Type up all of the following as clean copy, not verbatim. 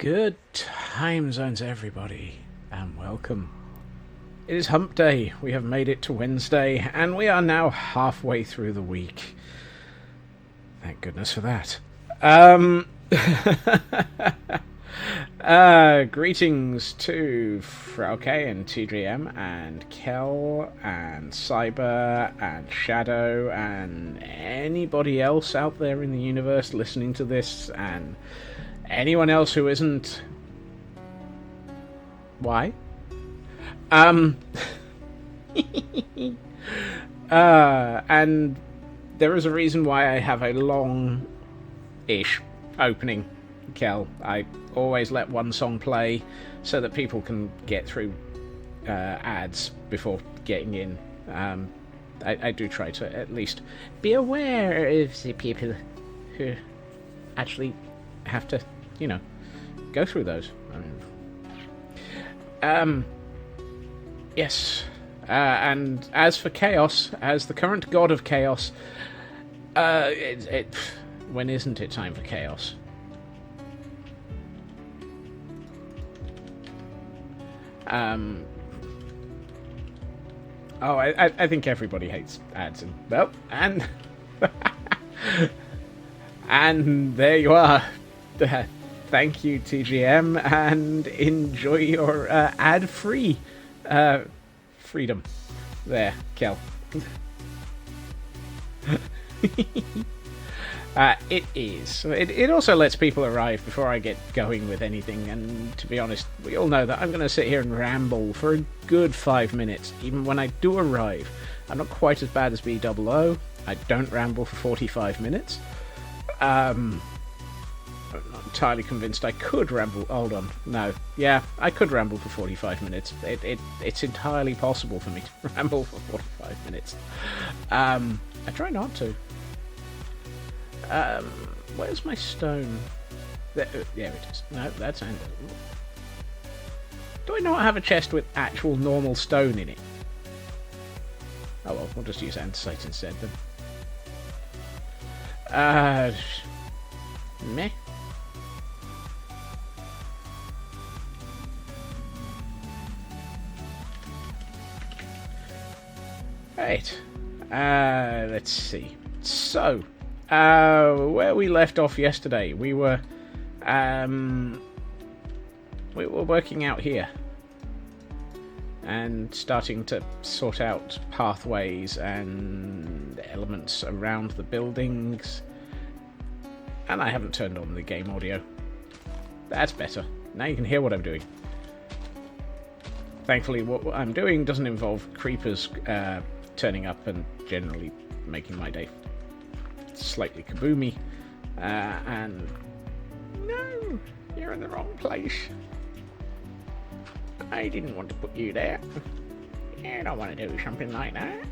Good time zones, everybody, and welcome. It is hump day. We have made it to Wednesday, and we are now halfway through the week. Thank goodness for that. Greetings to Frauke and TGM and Kel and Cyber and Shadow and anybody else out there in the universe listening to this, and anyone else who isn't. Why? And there is a reason why I have a long-ish opening, Kel. I always let one song play so that people can get through ads before getting in. I do try to at least be aware of the people who actually have to, go through those. Yes. And as for chaos, as the current god of chaos, when isn't it time for chaos? I think everybody hates ads, and and there you are. Thank you, TGM, and enjoy your ad-free freedom. There, Kel. It is. It also lets people arrive before I get going with anything, and to be honest, we all know that I'm going to sit here and ramble for a good 5 minutes, even when I do arrive. I'm not quite as bad as B00. I don't ramble for 45 minutes. I'm not entirely convinced I could ramble. Hold on. No. Yeah, I could ramble for 45 minutes. It's entirely possible for me to ramble for 45 minutes. I try not to. Where's my stone? There it is. No, that's andesite. Do I not have a chest with actual normal stone in it? Oh well, we'll just use andesite instead then. Meh. Right. Let's see. So, where we left off yesterday, we were working out here and starting to sort out pathways and elements around the buildings. And I haven't turned on the game audio. That's better. Now you can hear what I'm doing. Thankfully, what I'm doing doesn't involve creepers turning up and generally making my day slightly kaboomy. And no, you're in the wrong place. I didn't want to put you there. You don't want to do something like that.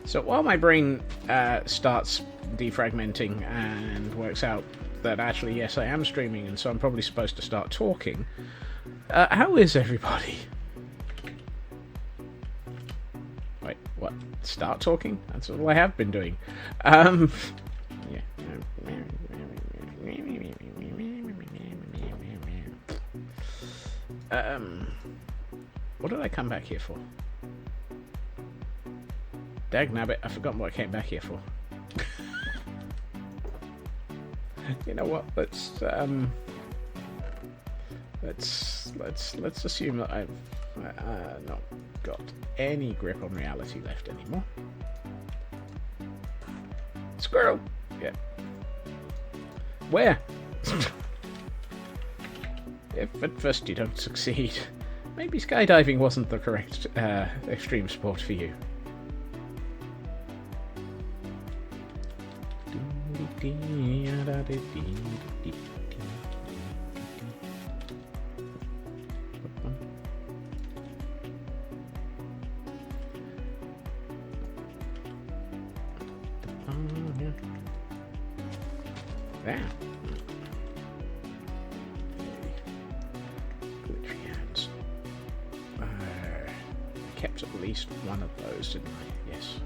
So while my brain starts defragmenting and works out that actually, yes, I am streaming, and so I'm probably supposed to start talking, how is everybody? Wait, what? Start talking? That's all I have been doing. Yeah. What did I come back here for? Dagnabbit, I've forgotten what I came back here for. You know what? Let's assume that I've not got any grip on reality left anymore. Squirrel. Yeah. Where? If at first you don't succeed, maybe skydiving wasn't the correct extreme sport for you. There. Glitchy hands. I kept at least one of those, didn't I? Yes.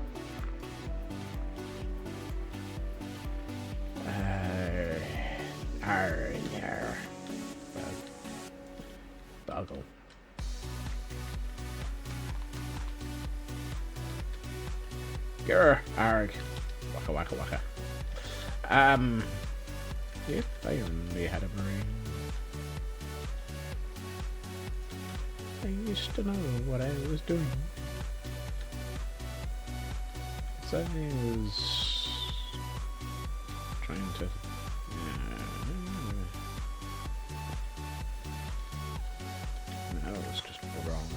Grr, arg. Waka waka waka. If I only had a brain. I used to know what I was doing. So I was trying to... no, it was just wrong.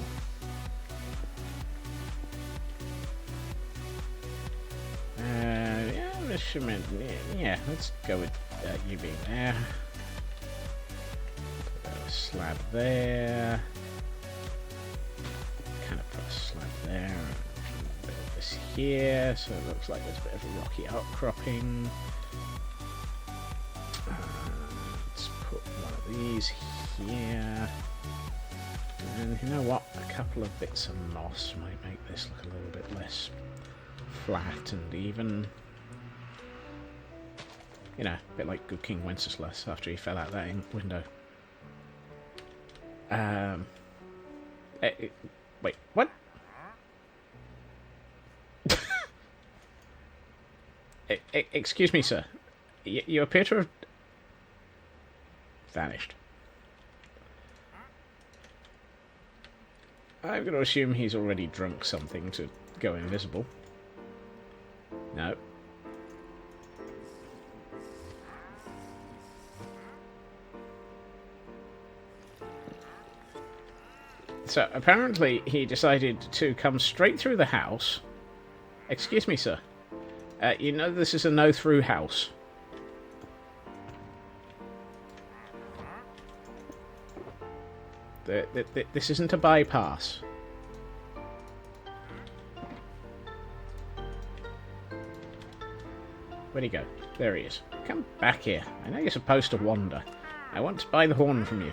Yeah, this should mean... yeah, let's go with you being there. Put a slab there. Kind of put a slab there. A bit of this here, so it looks like there's a bit of a rocky outcropping. Let's put one of these here. And you know what? A couple of bits of moss might make this look a little bit less flat and even. You know, a bit like good King Wenceslas after he fell out that window. Wait, what? Excuse me, sir. You appear to have vanished. I'm going to assume he's already drunk something to go invisible. No. So, apparently, he decided to come straight through the house. Excuse me, sir. You know this is a no-through house. This isn't a bypass. Where'd he go? There he is. Come back here. I know you're supposed to wander. I want to buy the horn from you.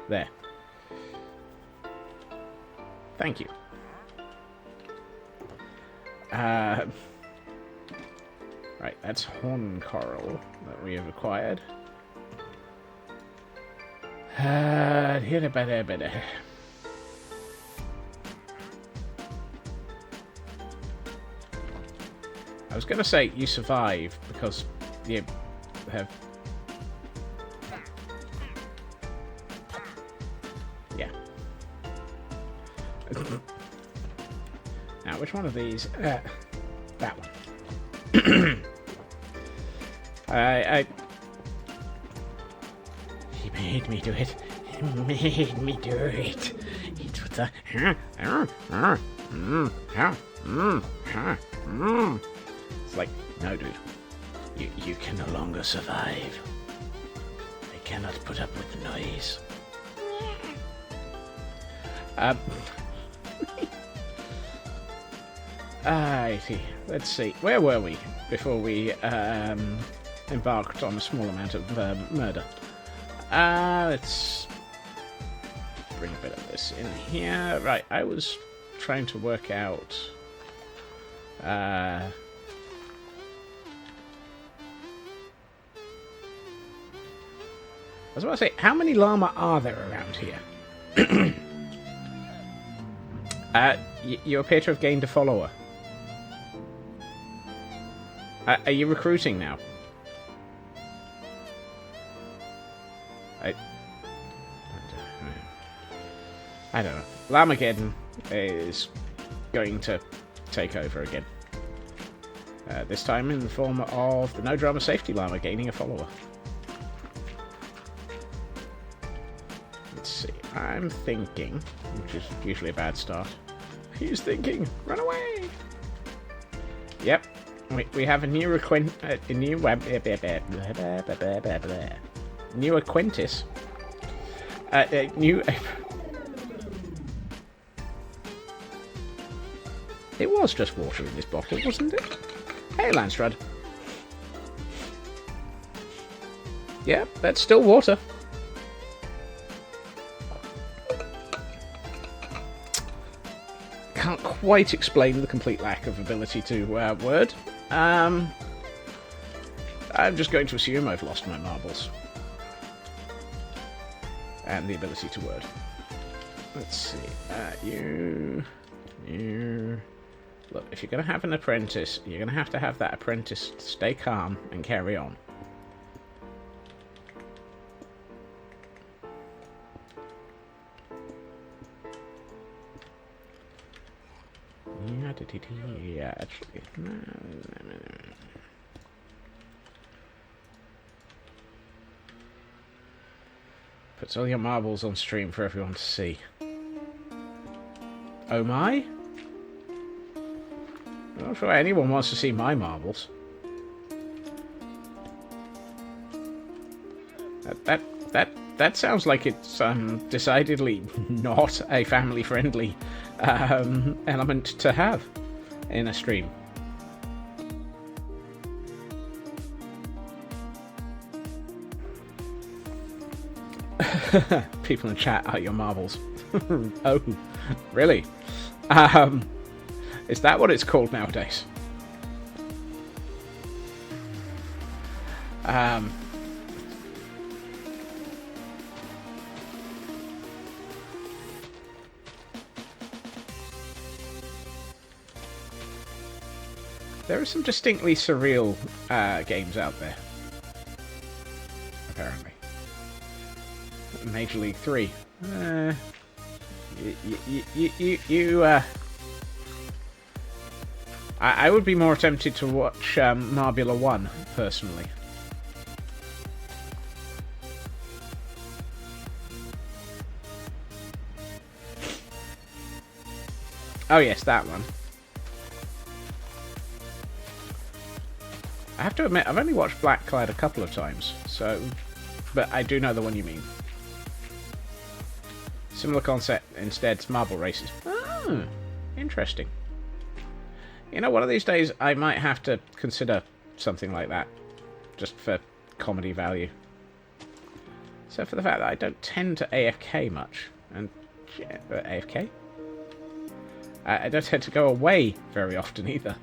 There. Thank you. Right, that's horn coral that we have acquired. I was going to say you survive because you have... yeah. Now, which one of these? That one. He made me do it. He made me do it. It was a... It's like, no, dude. You can no longer survive. I cannot put up with the noise. Righty. Let's see. Where were we before we embarked on a small amount of murder? Let's bring a bit of this in here. Right, I was trying to work out... I was about to say, how many llama are there around here? You appear to have gained a follower. Are you recruiting now? I don't know. Llamageddon is going to take over again. This time in the form of the No Drama Safety Llama gaining a follower. Let's see. I'm thinking, which is usually a bad start. He's thinking, run away! Yep. We have a new new acquaintance. New... It was just water in this bottle, wasn't it? Hey, Lanstrad. Yeah, that's still water. Can't quite explain the complete lack of ability to word. I'm just going to assume I've lost my marbles. And the ability to word. Let's see. You... Look, if you're going to have an apprentice, you're going to have that apprentice stay calm and carry on. Yeah, actually. No. Puts all your marbles on stream for everyone to see. Oh my? I'm not sure anyone wants to see my marbles. That sounds like it's decidedly not a family-friendly element to have in a stream. People in chat are your marbles. Oh, really? Is that what it's called nowadays? There are some distinctly surreal games out there. Apparently. Major League 3. I would be more tempted to watch Marbula 1, personally. Oh yes, that one. I have to admit, I've only watched Blackclad a couple of times, so... But I do know the one you mean. Similar concept, instead, marble races. Oh, interesting. You know, one of these days I might have to consider something like that. Just for comedy value. So for the fact that I don't tend to AFK much. And... AFK? I don't tend to go away very often either.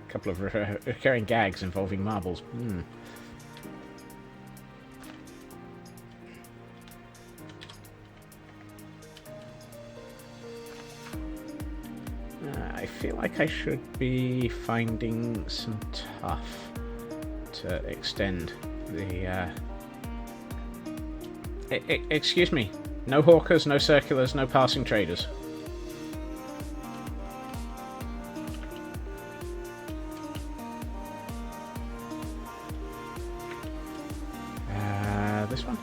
A couple of recurring gags involving marbles. I feel like I should be finding some tough to extend the... excuse me. No hawkers, no circulars, no passing traders. This one?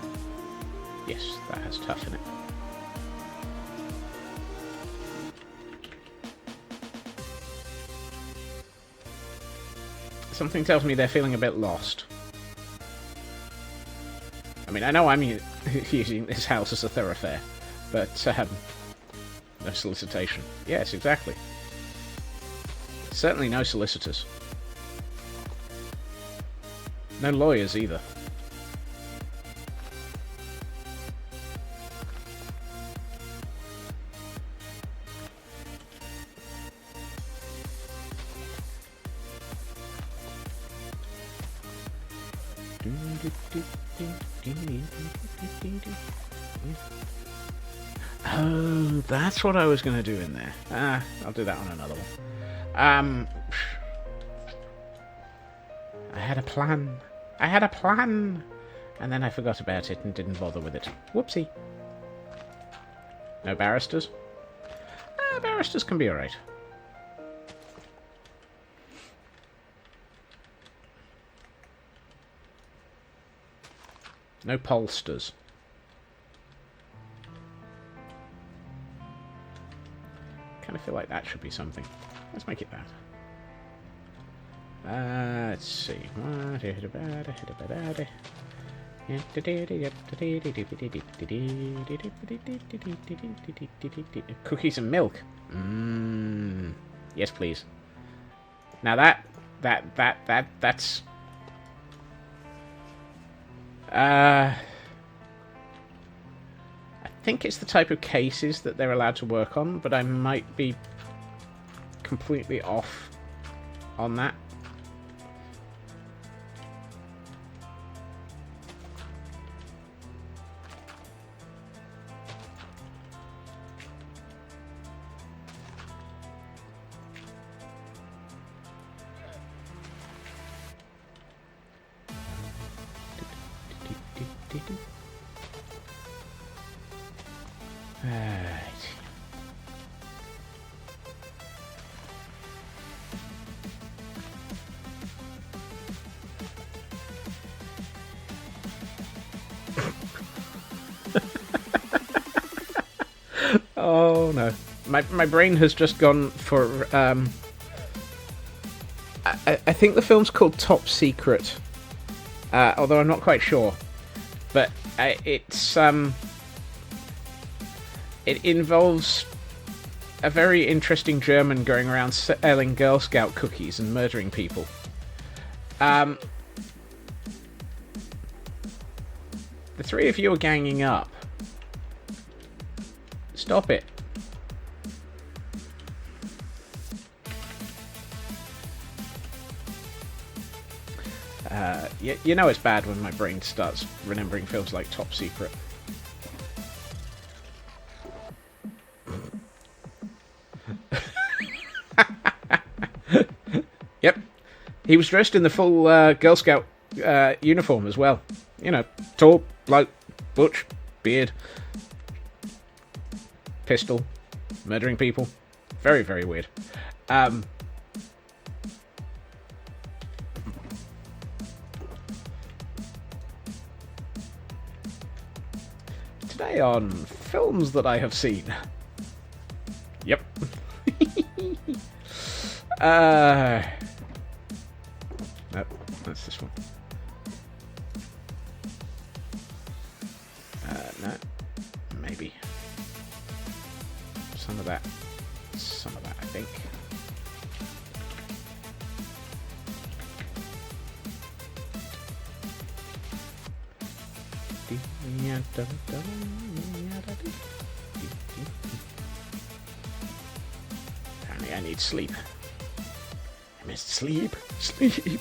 Yes, that has tough in it. Something tells me they're feeling a bit lost. I mean, I know I'm using this house as a thoroughfare, but no solicitation. Yes, exactly. Certainly no solicitors. No lawyers either. Oh, that's what I was going to do in there. I'll do that on another one. I had a plan. And then I forgot about it and didn't bother with it. Whoopsie. No barristers? Barristers can be alright. No pollsters. Kind of feel like that should be something. Let's make it that. Let's see. Cookies and milk. Yes, please. Now that's... I think it's the type of cases that they're allowed to work on, but I might be completely off on that. Right. Oh no. My brain has just gone for I think the film's called Top Secret. Although I'm not quite sure. But it's it involves a very interesting German going around selling Girl Scout cookies and murdering people. The three of you are ganging up. Stop it. You know it's bad when my brain starts remembering films like Top Secret. Yep. He was dressed in the full Girl Scout uniform as well. You know, tall, bloke, butch, beard, pistol, murdering people. Very, very weird. Today on films that I have seen. Yep. Nope, that's this one. No, maybe. Some of that, I think. Apparently I need sleep. I missed sleep. Sleep.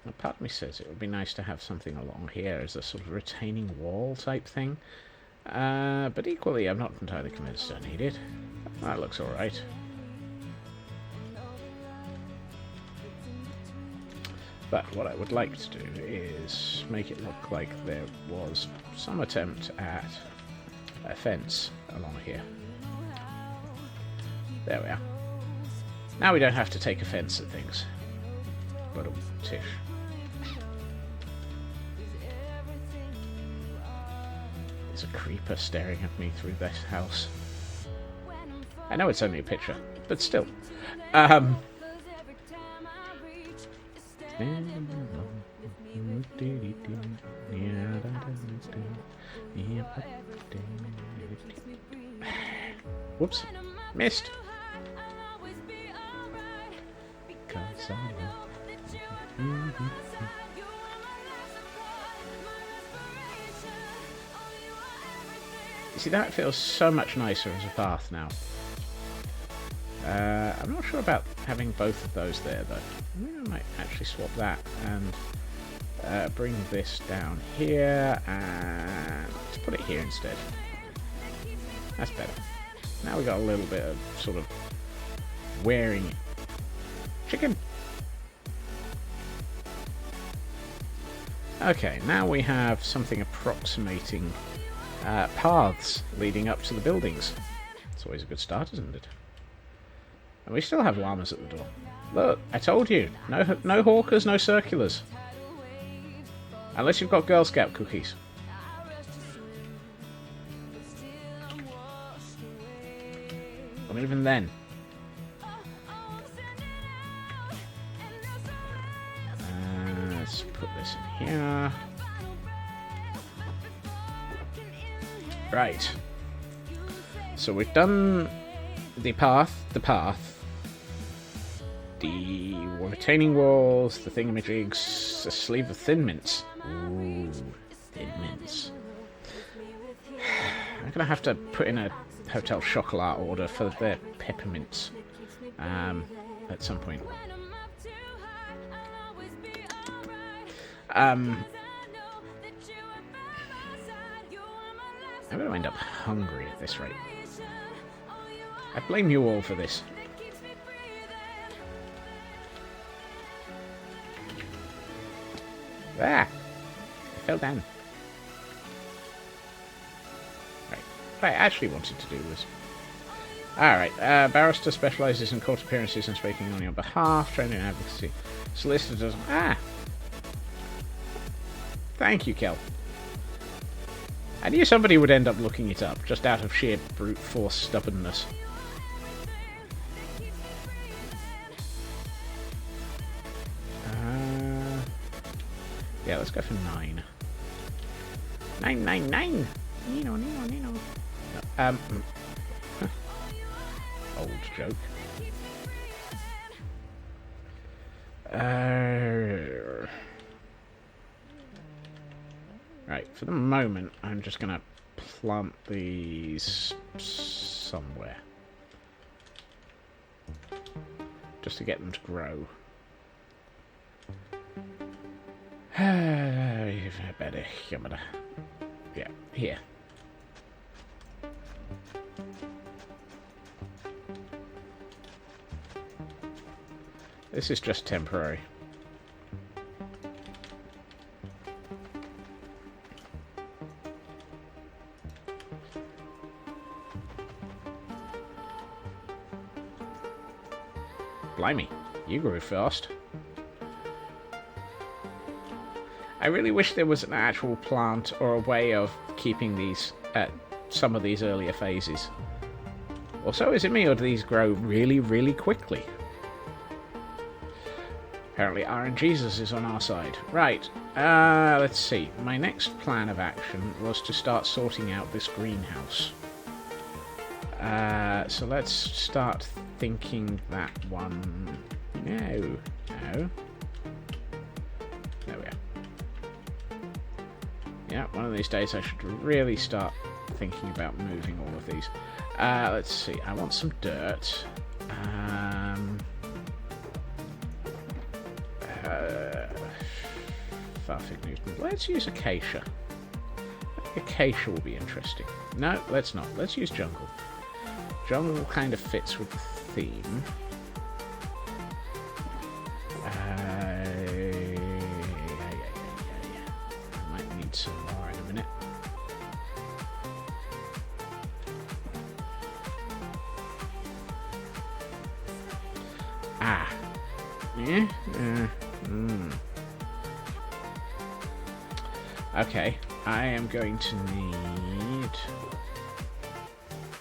Now, part of me says it would be nice to have something along here as a sort of retaining wall type thing. But equally, I'm not entirely convinced I need it. That looks alright. But what I would like to do is make it look like there was some attempt at a fence along here. There we are. Now we don't have to take offence at things. But tish. There's a creeper staring at me through this house. I know it's only a picture, but still. Whoops. Missed. You see, that feels so much nicer as a path now. I'm not sure about having both of those there, though. I think I might actually swap that and bring this down here and put it here instead. That's better. Now we've got a little bit of sort of wearing chicken. Okay, now we have something approximating paths leading up to the buildings. It's always a good start, isn't it? And we still have llamas at the door. Look, I told you. No hawkers, no circulars. Unless you've got Girl Scout cookies. Well, even then. Let's put this in here. Right. So we've done the path, the retaining walls, the thingamajigs, a sleeve of Thin Mints. Ooh, Thin Mints. I'm gonna have to put in a Hotel Chocolat order for their peppermints at some point. I'm going to end up hungry at this rate. I blame you all for this. Ah! I fell down. Right. What I actually wanted to do was... Alright, barrister specialises in court appearances and speaking on your behalf, training in advocacy. Solicitor doesn't... Ah! Thank you, Kel. I knew somebody would end up looking it up, just out of sheer brute force stubbornness. Yeah, let's go for 9. 999! Nino, Nino, Nino. No, old joke. Right, for the moment, I'm just gonna plant these somewhere. Just to get them to grow. Better. Yeah, here. This is just temporary. Blimey, you grew fast. I really wish there was an actual plant or a way of keeping these at some of these earlier phases. Or so is it me, or do these grow really, really quickly? Apparently RNGesus is on our side. Right, let's see. My next plan of action was to start sorting out this greenhouse. So let's start thinking that one... No. There we are. Yeah, one of these days I should really start thinking about moving all of these. Let's see, I want some dirt. Farfig Newton. Let's use acacia. I think acacia will be interesting. No, let's not. Let's use jungle. Jungle kind of fits with the theme. Might need some more in a minute. Ah. Yeah. Okay, I am going to need...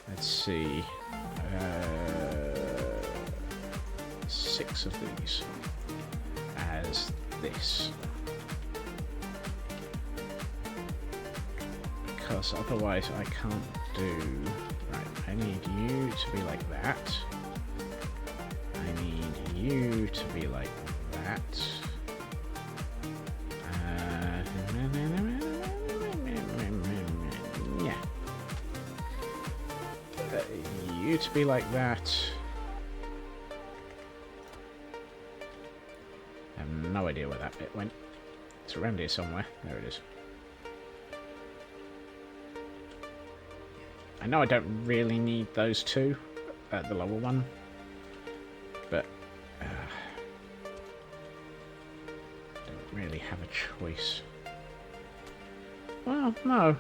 Let's see... 6 of these as this. Because otherwise I can't do... Right, I need you to be like that. I need you to be like that. Yeah. You to be like that. I have no idea where that bit went. It's around here somewhere. There it is. I know I don't really need those two at the lower one, but don't really have a choice. Well, no.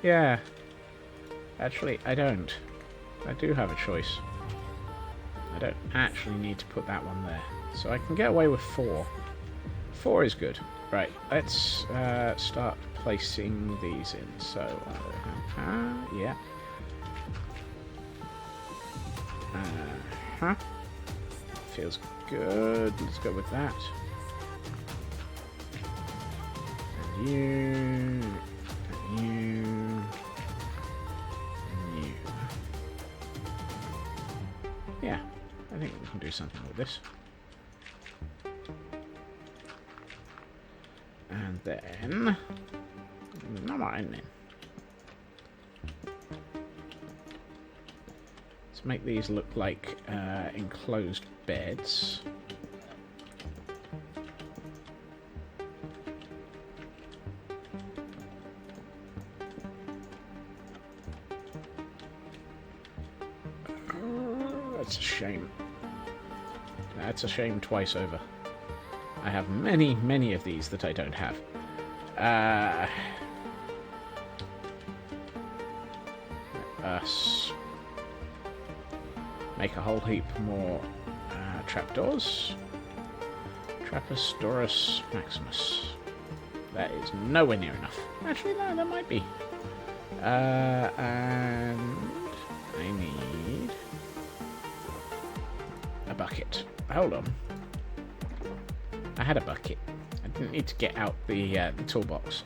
Yeah. Actually, I don't. I do have a choice. I don't actually need to put that one there. So I can get away with 4. 4 is good. Right, let's start placing these in. So, yeah. Feels good. Let's go with that. And you. And you. And you. Yeah, I think we can do something with this. And then... No more in then. Let's make these look like enclosed beds. That's a shame. That's a shame twice over. I have many, many of these that I don't have. Let us make a whole heap more trapdoors. Trapezosaurus Maximus. That is nowhere near enough. Actually, no, that might be. And I need a bucket. Hold on. I had a bucket. I didn't need to get out the toolbox.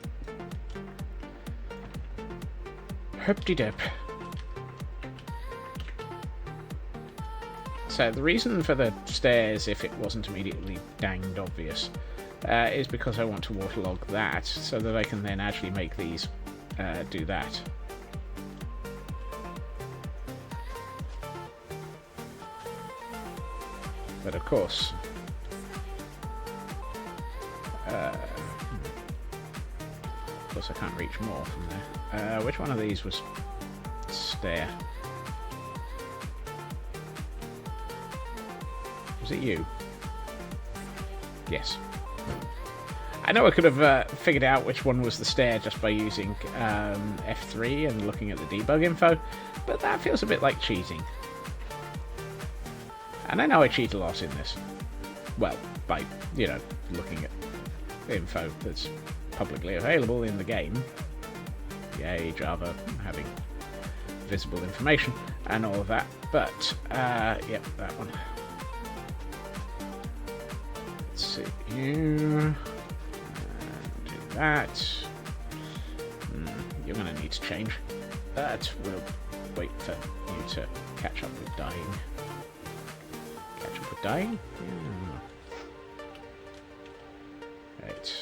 Herp-de-derp. So the reason for the stairs, if it wasn't immediately danged obvious, is because I want to waterlog that, so that I can then actually make these do that. But of course, I can't reach more from there. Which one of these was stair? Was it you? Yes. I know I could have figured out which one was the stair just by using F3 and looking at the debug info, but that feels a bit like cheating. And I know I cheat a lot in this. Well, by, you know, looking at info that's publicly available in the game. Yay, Java having visible information and all of that. But, yep, that one. Let's see here. Do that. You're going to need to change. That will wait for you to catch up with dying. Catch up with dying? Yeah. Right.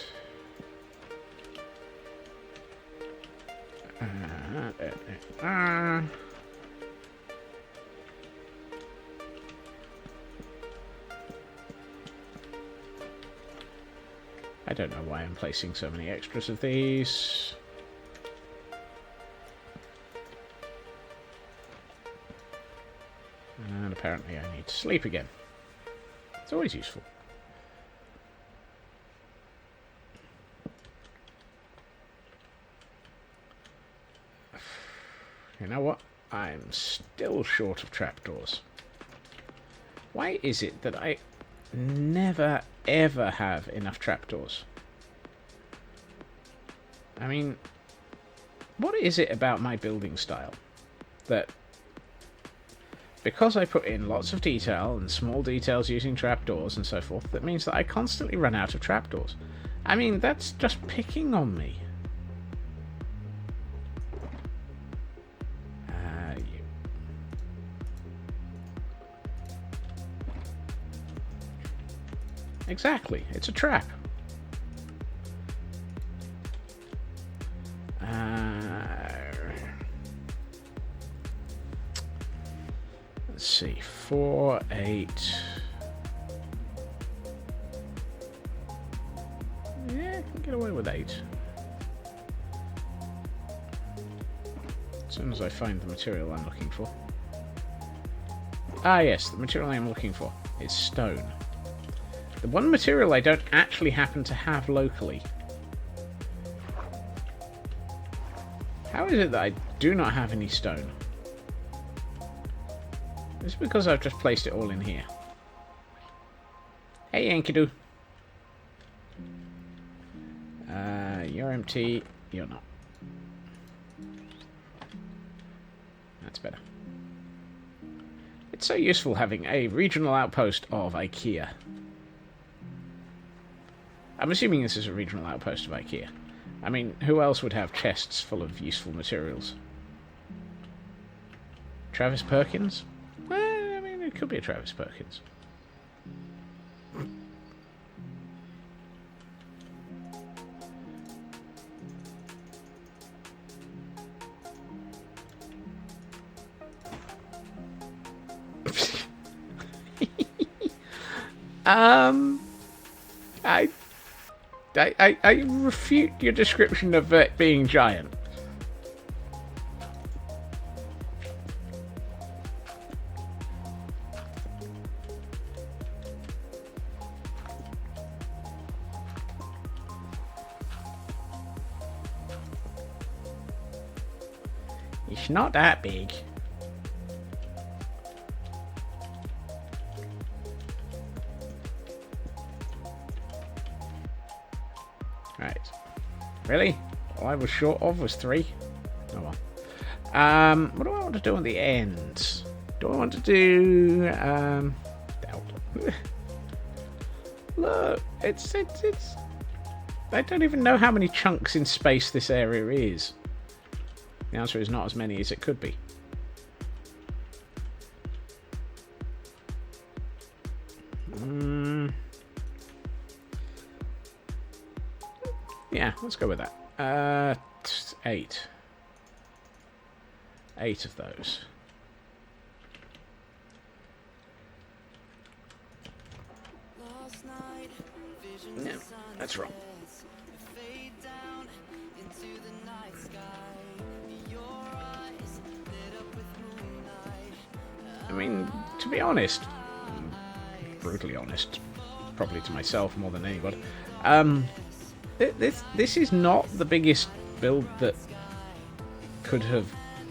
I don't know why I'm placing so many extras of these. And apparently I need to sleep again. It's always useful. You know what? I'm still short of trapdoors. Why is it that I never, ever have enough trapdoors? I mean, what is it about my building style that, because I put in lots of detail and small details using trapdoors and so forth, that means that I constantly run out of trapdoors? I mean, that's just picking on me. Exactly, it's a trap. Let's see, 4, 8. Yeah, I can get away with 8. As soon as I find the material I'm looking for. Ah yes, the material I'm looking for is stone. The one material I don't actually happen to have locally. How is it that I do not have any stone? Is it because I've just placed it all in here? Hey, Enkidu. You're empty. You're not. That's better. It's so useful having a regional outpost of IKEA. I'm assuming this is a regional outpost of IKEA. I mean, who else would have chests full of useful materials? Travis Perkins? Well, I mean, it could be a Travis Perkins. I, I refute your description of it being giant. It's not that big. Right. Really? All I was short of was 3? Oh well. What do I want to do on the ends? Do I want to do Look, it's I don't even know how many chunks in space this area is. The answer is not as many as it could be. Yeah, let's go with that. 8. 8 of those. No, that's wrong. I mean, to be honest, brutally honest, probably to myself more than anybody, this is not the biggest build that could have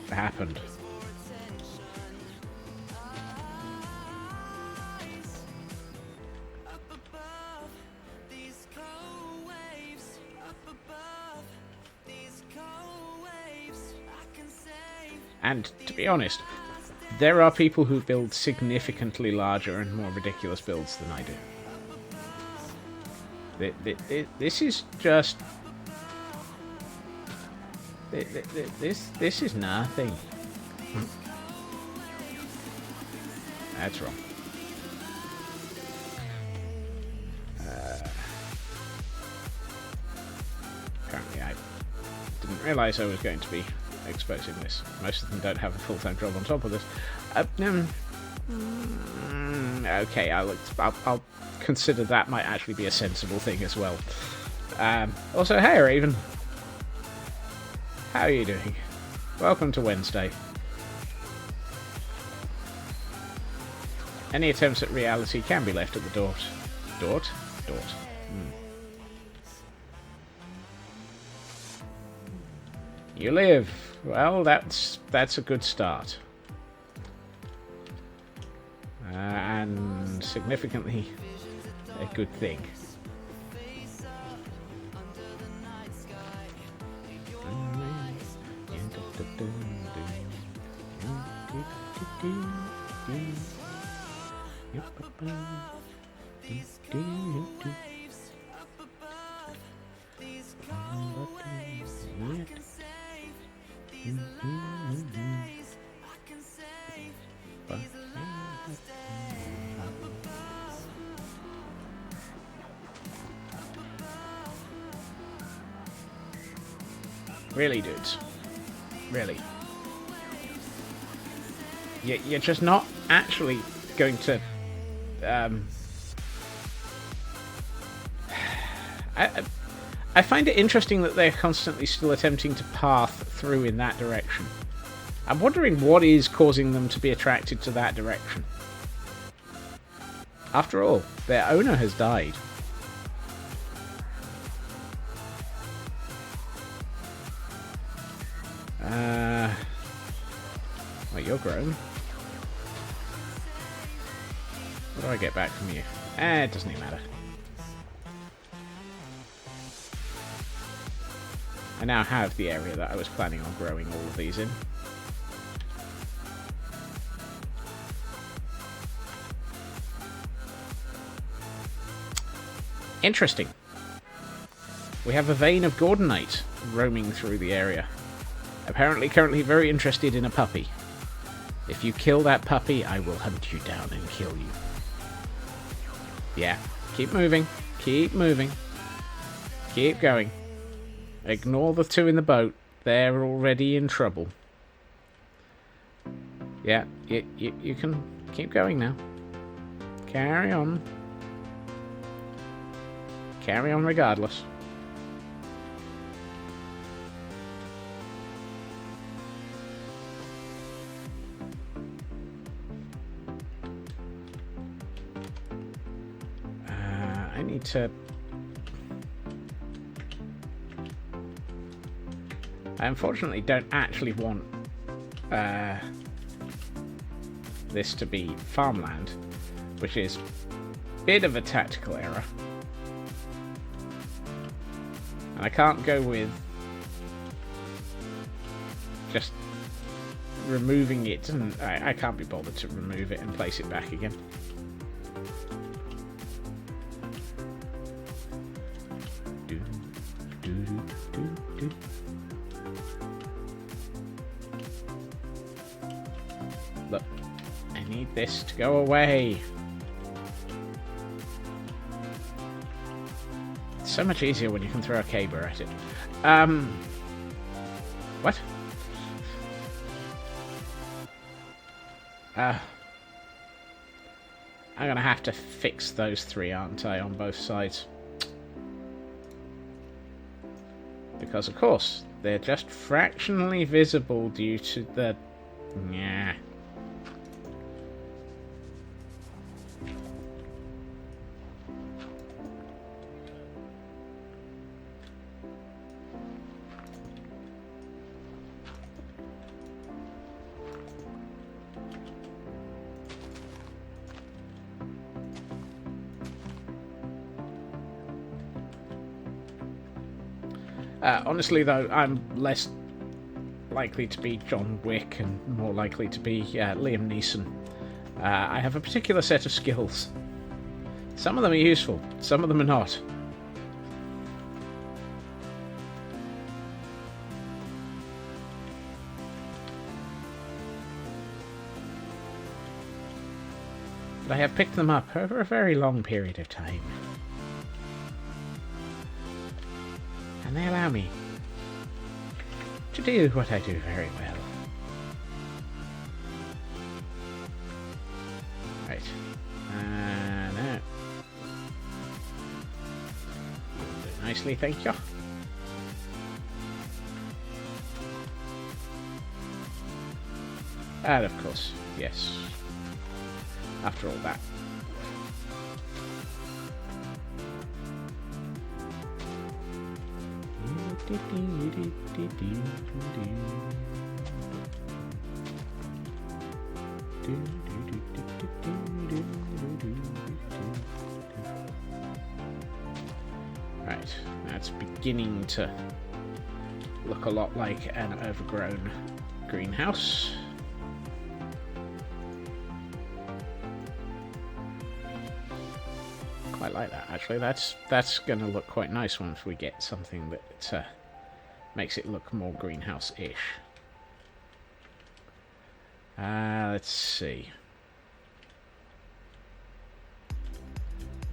happened. And to be honest, there are people who build significantly larger and more ridiculous builds than I do. This is just... This is nothing. That's wrong. Apparently I didn't realise I was going to be exposing this. Most of them don't have a full-time job on top of this. Okay, I'll consider that might actually be a sensible thing as well. Also, hey Raven. How are you doing? Welcome to Wednesday. Any attempts at reality can be left at the door. Dort? You live. Well, that's a good start. And significantly a good thing. Really, dudes. Really. You're just not actually going to... I find it interesting that they're constantly still attempting to path through in that direction. I'm wondering what is causing them to be attracted to that direction. After all, their owner has died. Well, you're grown. What do I get back from you? It doesn't even matter. I now have the area that I was planning on growing all of these in. Interesting. We have a vein of Gordonite roaming through the area. Apparently currently very interested in a puppy. If you kill that puppy, I will hunt you down and kill you. Yeah, keep moving. Keep moving. Keep going. Ignore the 2 in the boat. They're already in trouble. Yeah, you can keep going now. Carry on. carry on regardless. I need to... I unfortunately don't actually want this to be farmland, which is a bit of a tactical error. And I can't go with just removing it, and I can't be bothered to remove it and place it back again. Look, I need this to go away. It's so much easier when you can throw a caber at it. What? I'm gonna have to fix those three, aren't I, on both sides? Because, of course, they're just fractionally visible due to the... Yeah. Honestly, though, I'm less likely to be John Wick and more likely to be Liam Neeson. I have a particular set of skills. Some of them are useful, some of them are not. But I have picked them up over a very long period of time. And they allow me to do what I do very well. Right. No. Do nicely, thank you. And of course, yes. After all that. Right, that's beginning to look a lot like an overgrown greenhouse. Quite like that, actually. That's going to look quite nice once we get something that makes it look more greenhouse-ish. Let's see.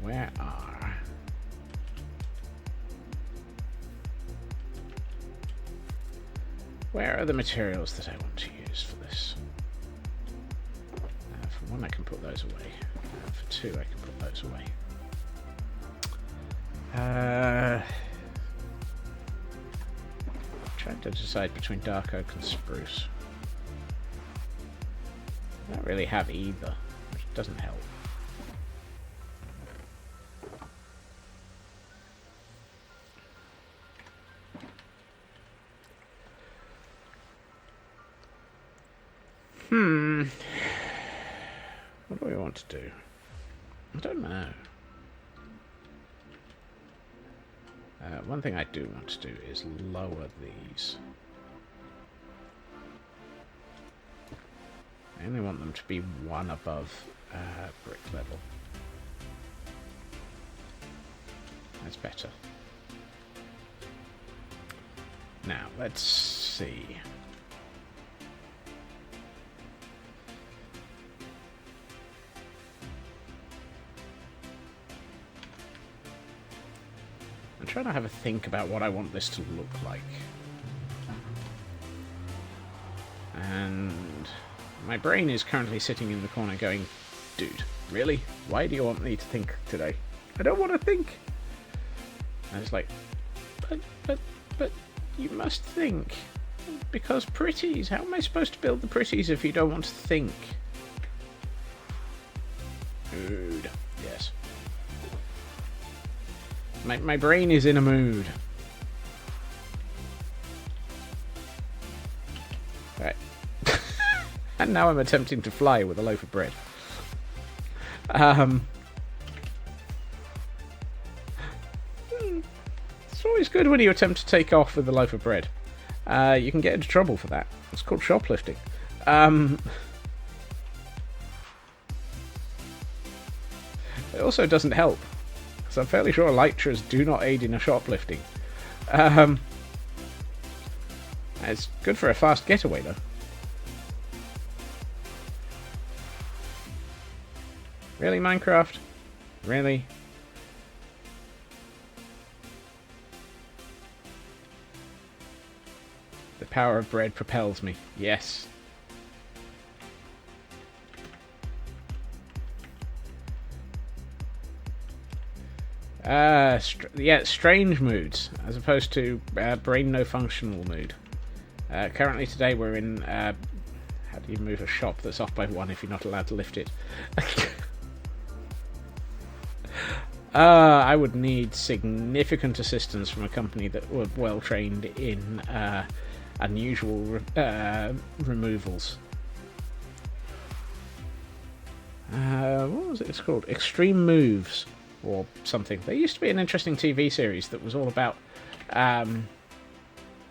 Where are the materials that I want to use for this? For one, I can put those away. For two, I can put those away. Trying to decide between dark oak and spruce. I don't really have either, which doesn't help. What do we want to do? I don't know. One thing I do want to do is lower these. I only want them to be one above brick level. That's better. Now, let's see. I'm trying to have a think about what I want this to look like. And my brain is currently sitting in the corner going, dude, really? Why do you want me to think today? I don't want to think. And it's like, but you must think. Because pretties, how am I supposed to build the pretties if you don't want to think? Mood, yes. My brain is in a mood. Right. And now I'm attempting to fly with a loaf of bread. It's always good when you attempt to take off with a loaf of bread. You can get into trouble for that. It's called shoplifting. It also doesn't help, because I'm fairly sure elytras do not aid in a shoplifting. It's good for a fast getaway, though. Really, Minecraft? Really? The power of bread propels me. Yes. Yeah, strange moods, as opposed to brain no functional mood. Currently today we're in... how do you move a shop that's off by 1 if you're not allowed to lift it? I would need significant assistance from a company that were well trained in unusual removals. What was it called? Extreme Moves or something. There used to be an interesting TV series that was all about...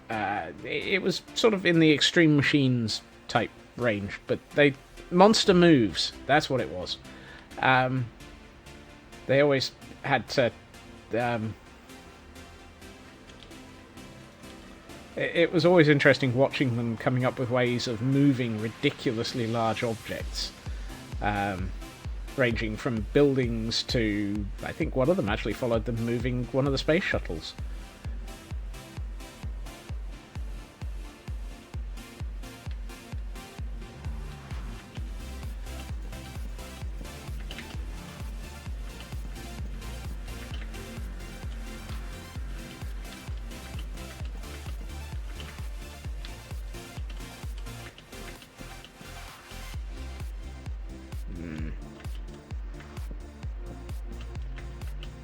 it was sort of in the Extreme Machines type range, but Monster Moves, that's what it was. They always had to... it was always interesting watching them coming up with ways of moving ridiculously large objects. Ranging from buildings to... I think one of them actually followed them moving one of the space shuttles.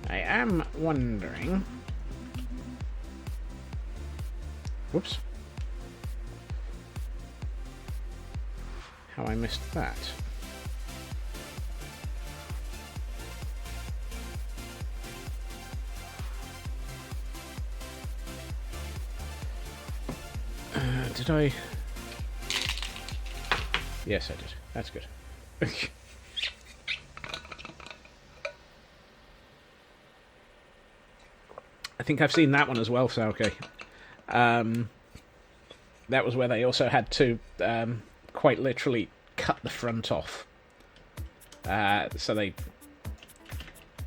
I am wondering... Whoops. How I missed that. Did I... Yes, I did. That's good. I think I've seen that one as well, so okay. That was where they also had to quite literally cut the front off. So they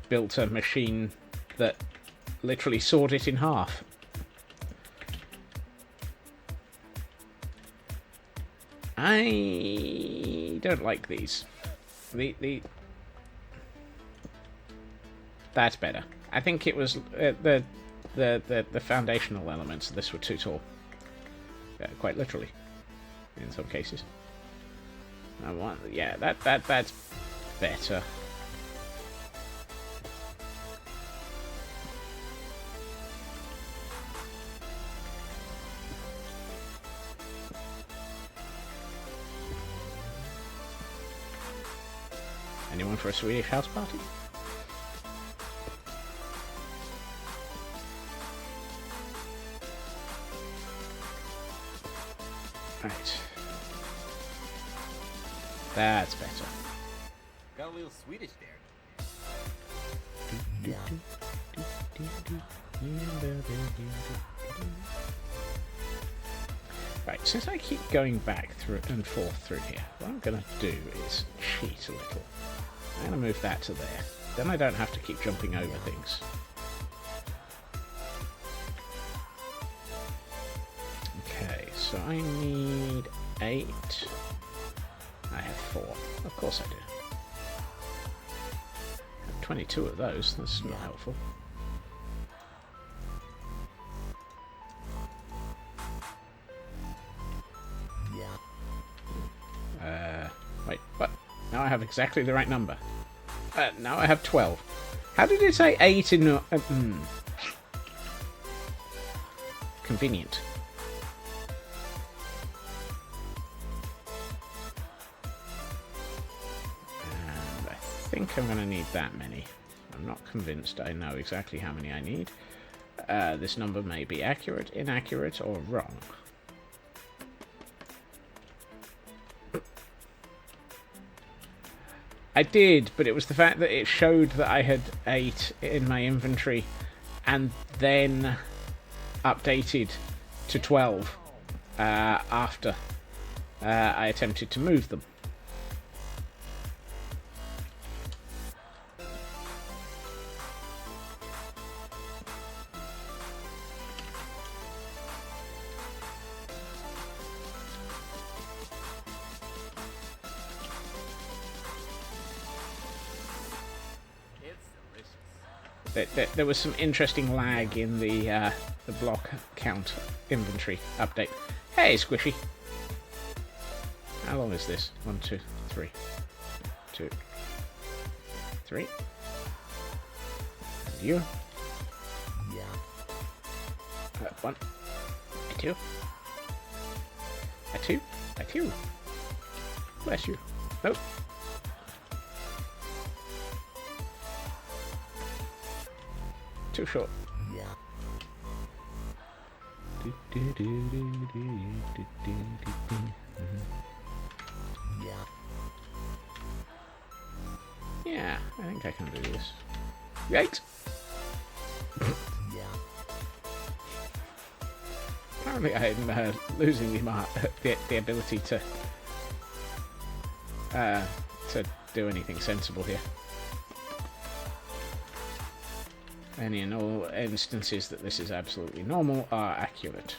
built a machine that literally sawed it in half. I don't like these. That's better. I think it was the foundational elements of this were too tall. Quite literally, in some cases. Yeah, that's better. Anyone for a Swedish house party? Right. That's better. Got a little Swedish there. Right, since I keep going back through and forth through here, what I'm going to do is cheat a little. I'm going to move that to there. Then I don't have to keep jumping over things. Okay, so I need 8. I have 4. Of course I do. I have 22 of those. That's not helpful. I have exactly the right number. Now I have 12. How did it say 8 in... Convenient. And I think I'm going to need that many. I'm not convinced I know exactly how many I need. This number may be accurate, inaccurate, or wrong. I did, but it was the fact that it showed that I had 8 in my inventory and then updated to 12 after I attempted to move them. There was some interesting lag in the block count inventory update. Hey, Squishy. How long is this? 1, 2, 3. 2, 3. And you. Yeah. 1. 2. 2. 2. Bless you. Nope. Too short. Yeah. Yeah, I think I can do this. Yikes! Yeah. Apparently, I'm losing the ability to do anything sensible here. Any and all instances that this is absolutely normal are accurate.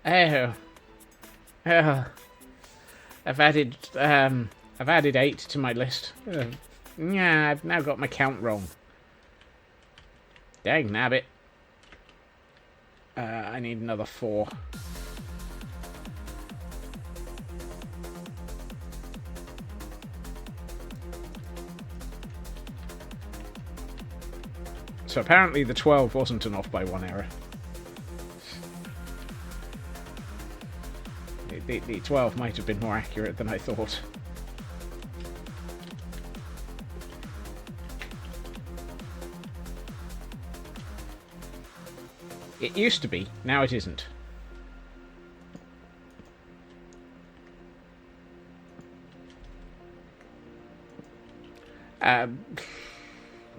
Oh. I've added 8 to my list. Yeah, I've now got my count wrong. Dang nabbit. I need another 4. So apparently the 12 wasn't an off by 1 error. The 12 might have been more accurate than I thought. It used to be, now it isn't.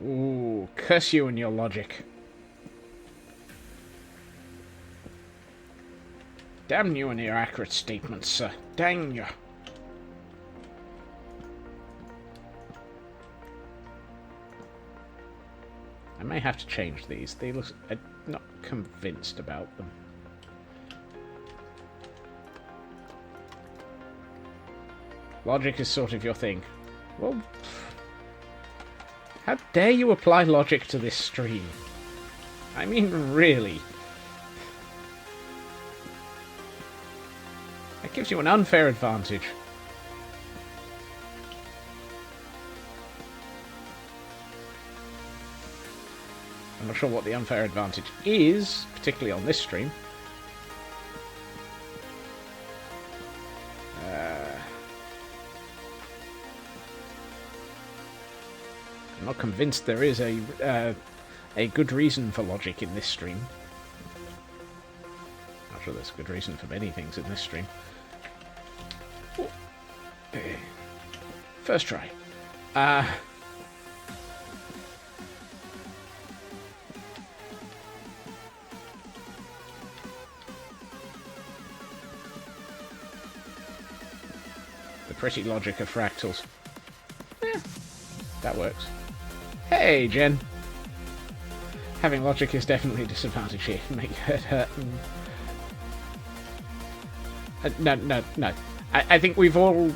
Ooh, curse you and your logic. Damn you and your accurate statements, sir. Dang you. I may have to change these. They look... I'm not convinced about them. Logic is sort of your thing. Well... How dare you apply logic to this stream? I mean, really. That gives you an unfair advantage. I'm not sure what the unfair advantage is, particularly on this stream. I'm not convinced there is a good reason for logic in this stream. Not sure there's a good reason for many things in this stream. First try. The pretty logic of fractals. That works. Hey, Jen. Having logic is definitely a disadvantage here. Make it hurt. No. I think we've all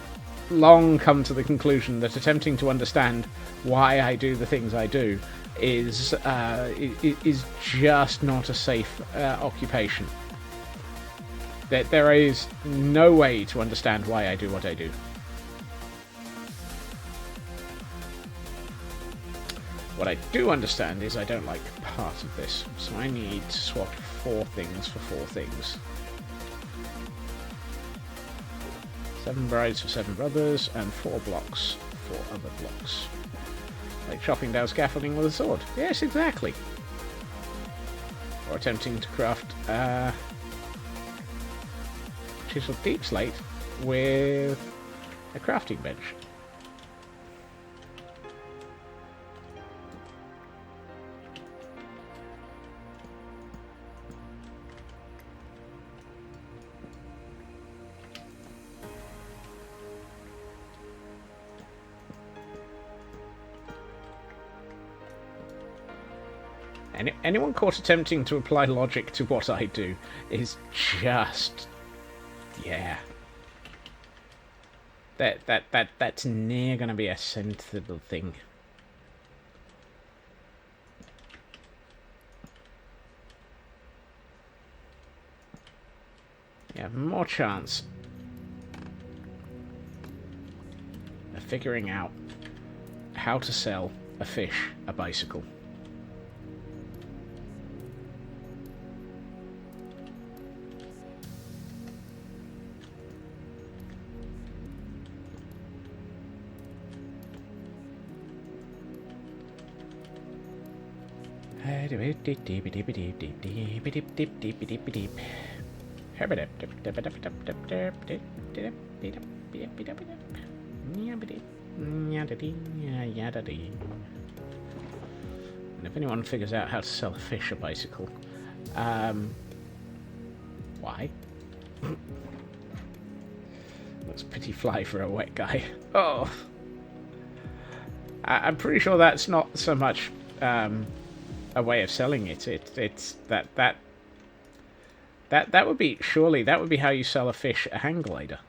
long come to the conclusion that attempting to understand why I do the things I do is just not a safe occupation. There is no way to understand why I do what I do. What I do understand is I don't like part of this, so I need to swap 4 things for 4 things. 7 brides for 7 brothers, and 4 blocks for other blocks. Like chopping down scaffolding with a sword. Yes, exactly. Or attempting to craft chiseled deep slate with a crafting bench. Anyone caught attempting to apply logic to what I do is just... yeah. That's near gonna be a sensible thing. You have more chance of figuring out how to sell a fish a bicycle. And if anyone figures out how to sell a fish a bicycle, why? Looks pretty fly for a wet guy. Oh, I'm pretty sure that's not so much a way of selling it. It's that would be, surely that would be how you sell a fish a hang glider.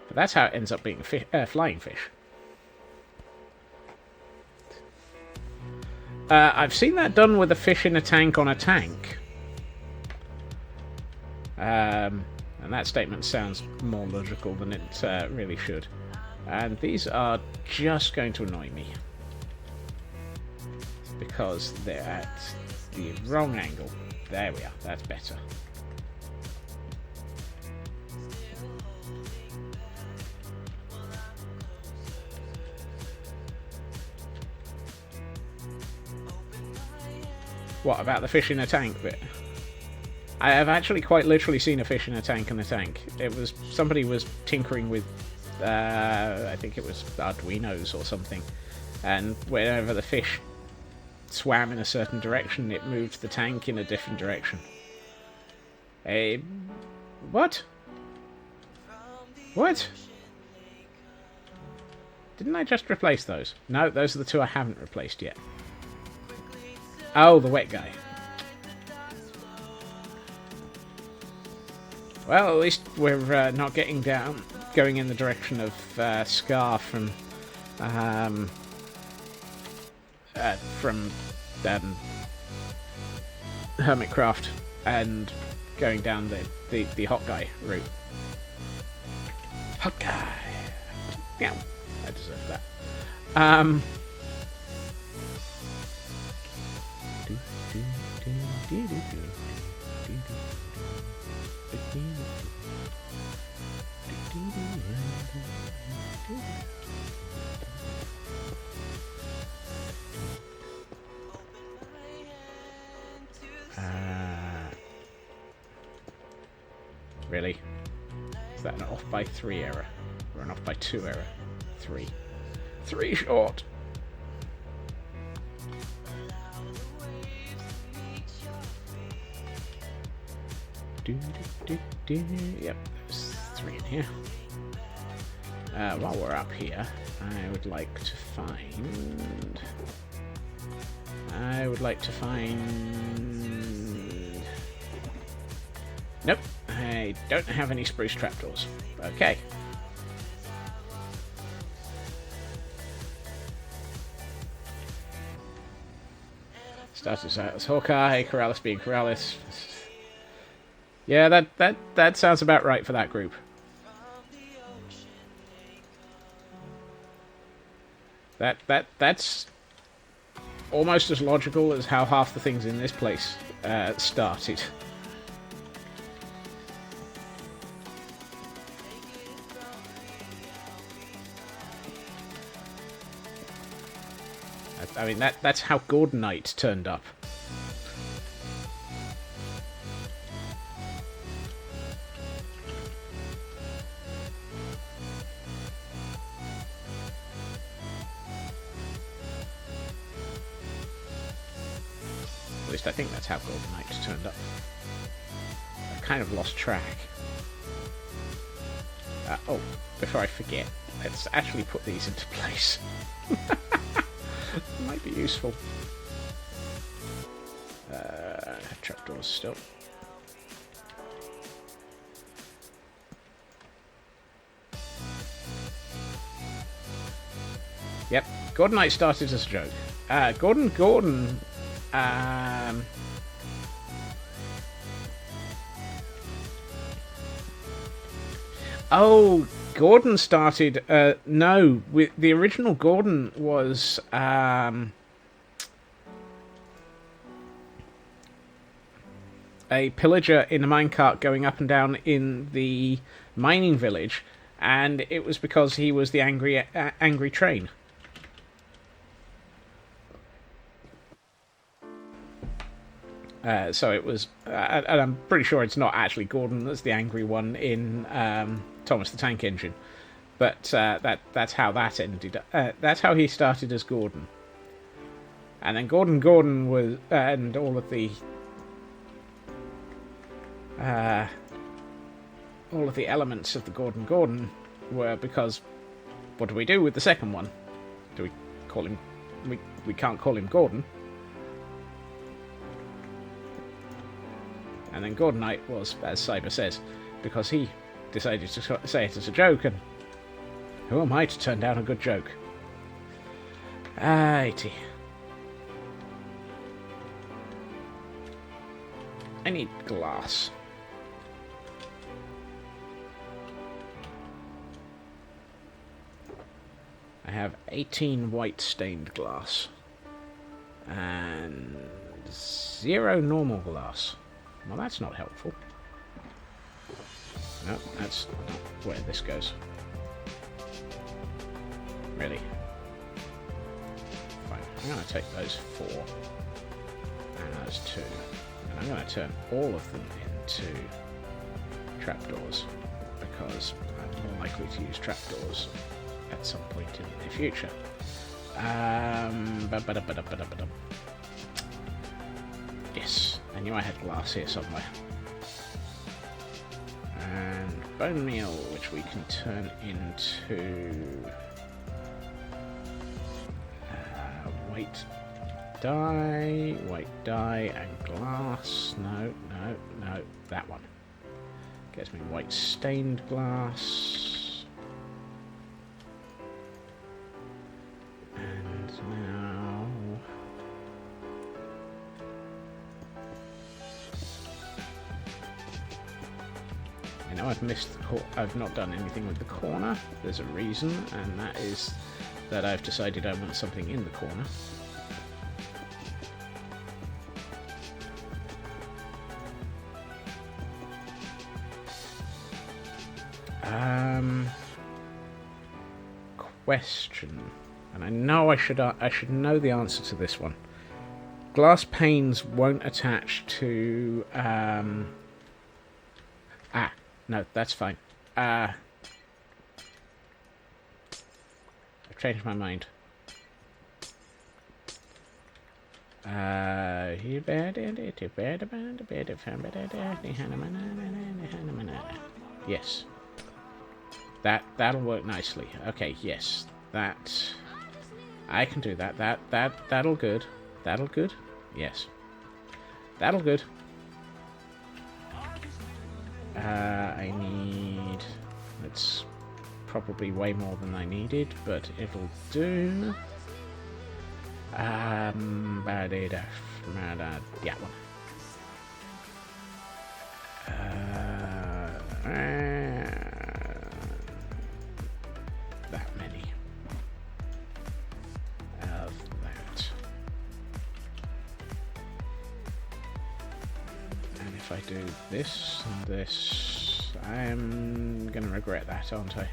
But that's how it ends up being a flying fish. I've seen that done with a fish in a tank on a tank. And that statement sounds more logical than it really should. And these are just going to annoy me. Because they're at the wrong angle. There we are, that's better. What, about the fish in a tank bit? I have actually quite literally seen a fish in a tank in a tank. It was, somebody was tinkering with, I think it was Arduinos or something. And whenever the fish swam in a certain direction, it moved the tank in a different direction. What? What? Didn't I just replace those? No, those are the 2 I haven't replaced yet. Oh, the wet guy. Well, at least we're not getting down, going in the direction of Scar from Hermitcraft and going down the hot guy route. Hot guy. Yeah, I deserve that. Really? Is that an off by 3 error? Or an off by 2 error? 3. 3 short! Yep, there's 3 in here. While we're up here, I would like to find... Nope, I don't have any spruce trapdoors. Okay. Started out as Hawkeye, Corrales being Corrales. Yeah, that sounds about right for that group. That's almost as logical as how half the things in this place started. I mean, that's how Gordonite turned up. At least I think that's how Gordonite turned up. I kind of lost track. Oh, before I forget, let's actually put these into place. Might be useful. Trapdoors still. Yep, Gordonite started as a joke. Gordon. Oh, Gordon started. No, the original Gordon was a pillager in a minecart going up and down in the mining village, and it was because he was the angry train. So it was, and I'm pretty sure it's not actually Gordon that's the angry one in Thomas the Tank Engine, but that's how that ended. That's how he started as Gordon, and then Gordon was, and all of the elements of the Gordon were because what do we do with the second one? Do we call him? We can't call him Gordon. And then Gordonite was, as Cyber says, because he decided to say it as a joke, and who am I to turn down a good joke? Righty. I need glass. I have 18 white stained glass and 0 normal glass. Well, that's not helpful. No, that's not where this goes. Really. Fine. I'm going to take those 4 and those 2. And I'm going to turn all of them into trapdoors, because I'm more likely to use trapdoors at some point in the future. Yes, I knew I had glass here somewhere. And bone meal, which we can turn into white dye, and glass. No, that one. Gets me white stained glass. And now... I know I've not done anything with the corner. There's a reason, and that is that I've decided I want something in the corner. Question, and I know I should know the answer to this one. Glass panes won't attach to no, that's fine. I've changed my mind. Yes. That'll work nicely. Okay, yes. That I can do that. That'll good. That'll good? Yes. That'll good. I need... It's probably way more than I needed, but it'll do. Yeah, one. That many of that. And if I do this and this, I'm gonna regret that, aren't I?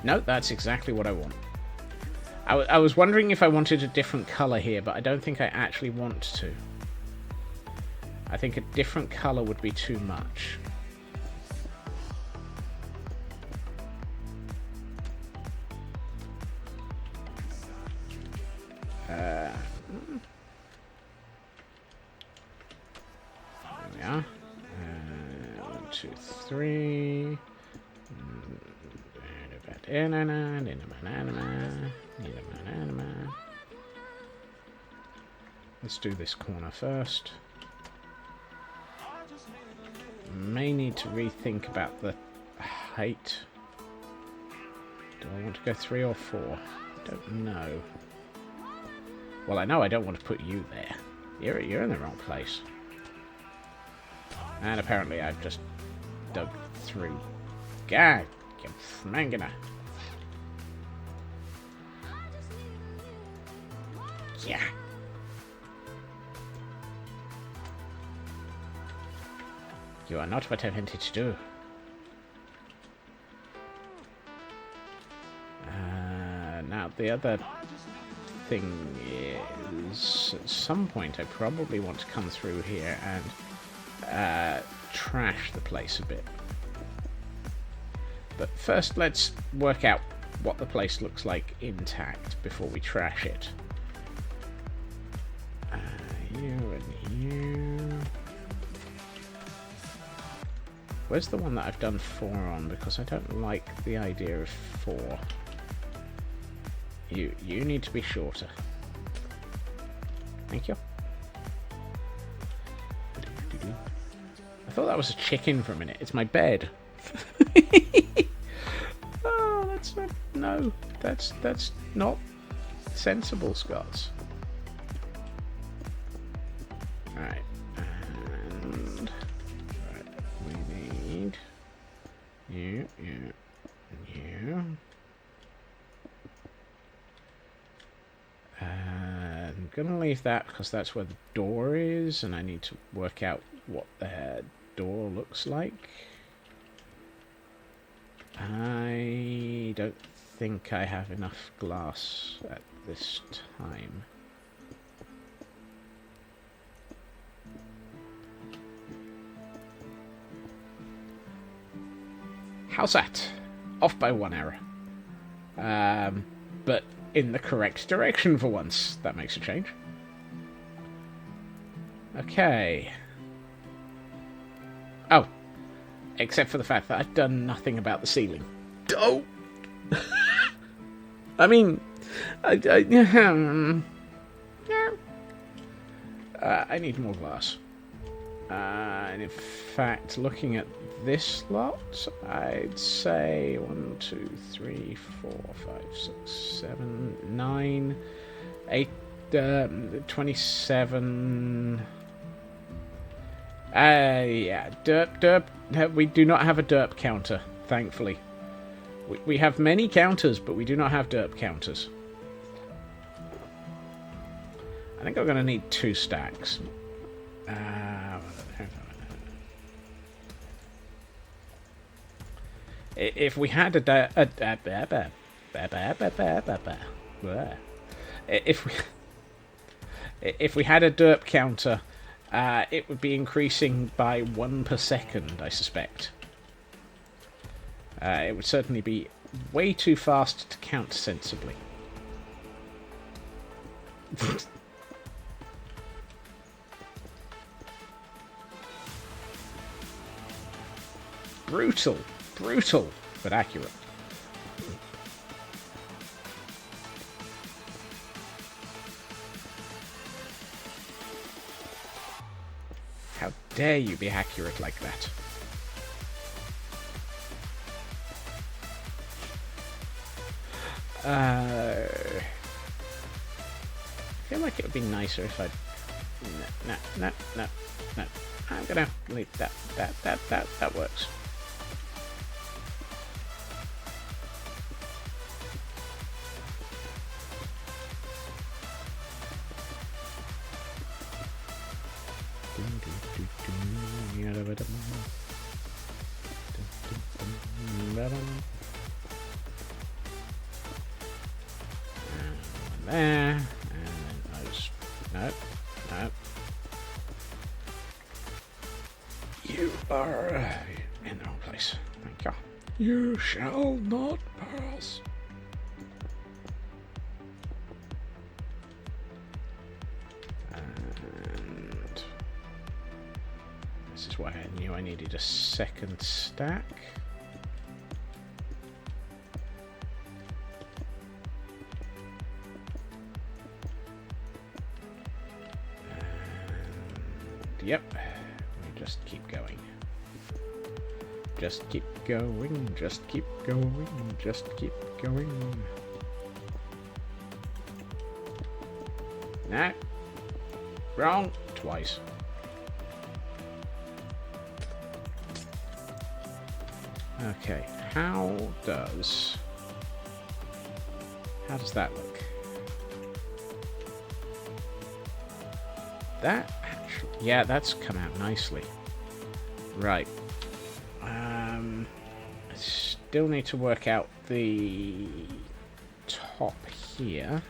No, that's exactly what I want. I was wondering if I wanted a different colour here, but I don't think I actually want to. I think a different colour would be too much. There we are. 1, 2, 3. Let's do this corner first. May need to rethink about the height. Do I want to go 3 or 4? I don't know. Well, I know I don't want to put you there. You're in the wrong place. And apparently I've just dug through. God, you mangana. Yeah. You are not what I wanted to do. Now, the other thing is, at some point I probably want to come through here and trash the place a bit. But first, let's work out what the place looks like intact before we trash it. You and you. Where's the one that I've done 4 on? Because I don't like the idea of 4. You need to be shorter. Thank you. I thought that was a chicken for a minute. It's my bed. Oh, that's not... No, that's not sensible, Scots. Right, and right, we need you. I'm gonna leave that because that's where the door is, and I need to work out what the door looks like. I don't think I have enough glass at this time. How's that? Off by 1 error. But in the correct direction for once. That makes a change. Okay. Oh. Except for the fact that I've done nothing about the ceiling. Oh! I mean... I need more glass. And in fact, looking at this lot, I'd say 1, 2, 3, 4, 5, 6, 7, 9, 8, 27. Yeah, derp. We do not have a derp counter, thankfully. We have many counters, but we do not have derp counters. I think I'm going to need 2 stacks. If we had if we had a derp counter, it would be increasing by 1 per second, I suspect. It would certainly be way too fast to count sensibly. Brutal, but accurate. How dare you be accurate like that? I feel like it would be nicer if I... No. I'm gonna leave that. That works. There, and then those. No. You are in the wrong place. Thank you. You shall not pass. And this is why I knew I needed a second stack. Yep, we just keep going. Just keep going, just keep going, just keep going. No. Wrong. Twice. Okay, how does that look? That actually, yeah, that's come out nicely. Right. I still need to work out the top here,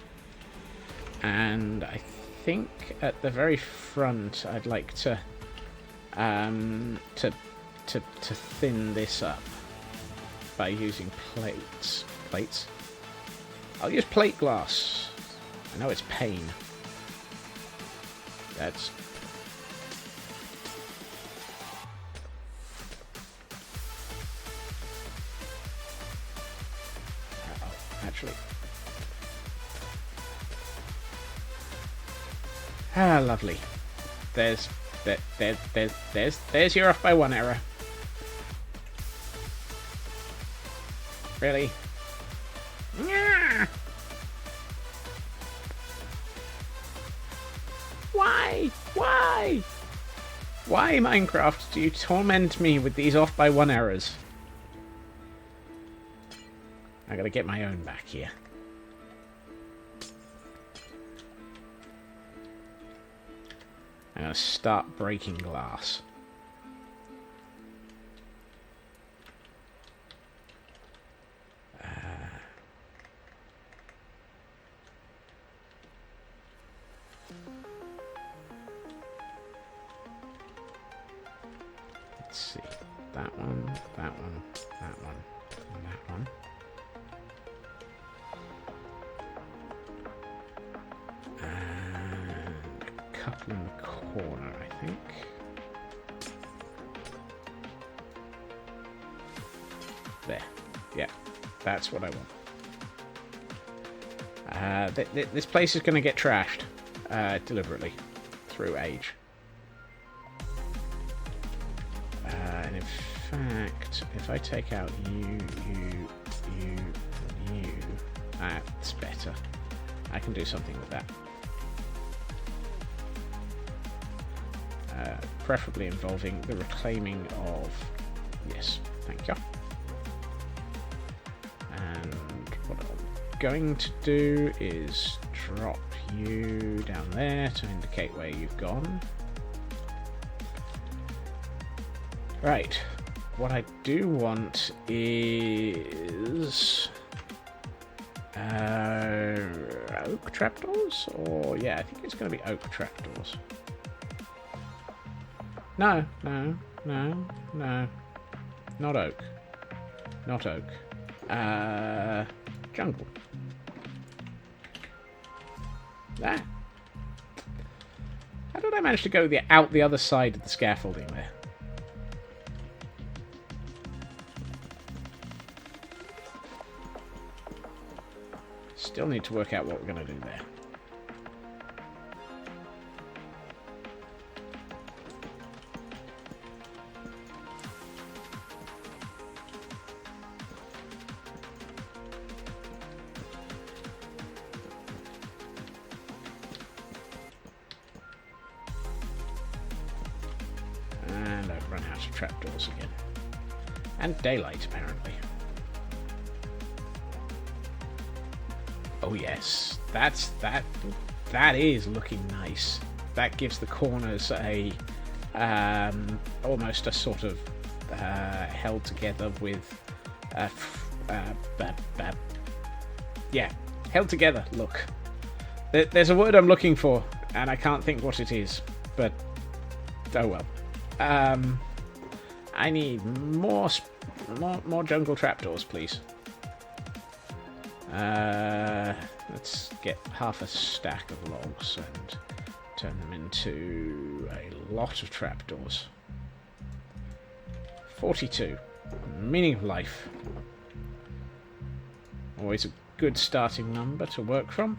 and I think at the very front I'd like to thin this up by using plates. I'll use plate glass. I know it's pain. That's... actually... Ah, lovely. There's your off by one error. Really? Yeah. Why, Minecraft, do you torment me with these off by one errors? I gotta get my own back here. I'm gonna start breaking glass. Let's see. That one, that one, that one, and that one. And a couple in the corner, I think. There. Yeah, that's what I want. This place is going to get trashed deliberately through age. And in fact, if I take out you, that's better. I can do something with that. Preferably involving the reclaiming of... Yes, thank you. And what I'm going to do is drop you down there to indicate where you've gone. Right, what I do want is oak trapdoors, or yeah, I think it's going to be oak trapdoors. No, not oak, jungle. There. How did I manage to go out the other side of the scaffolding there? Still need to work out what we're going to do there. of trapdoors again. And daylight, apparently. Oh yes, that is looking nice. That gives the corners a almost a sort of held together with yeah, held together look. There's a word I'm looking for, and I can't think what it is, but oh well. I need more jungle trapdoors, please. Let's get half a stack of logs and turn them into a lot of trapdoors. 42. Meaning of life. Always a good starting number to work from.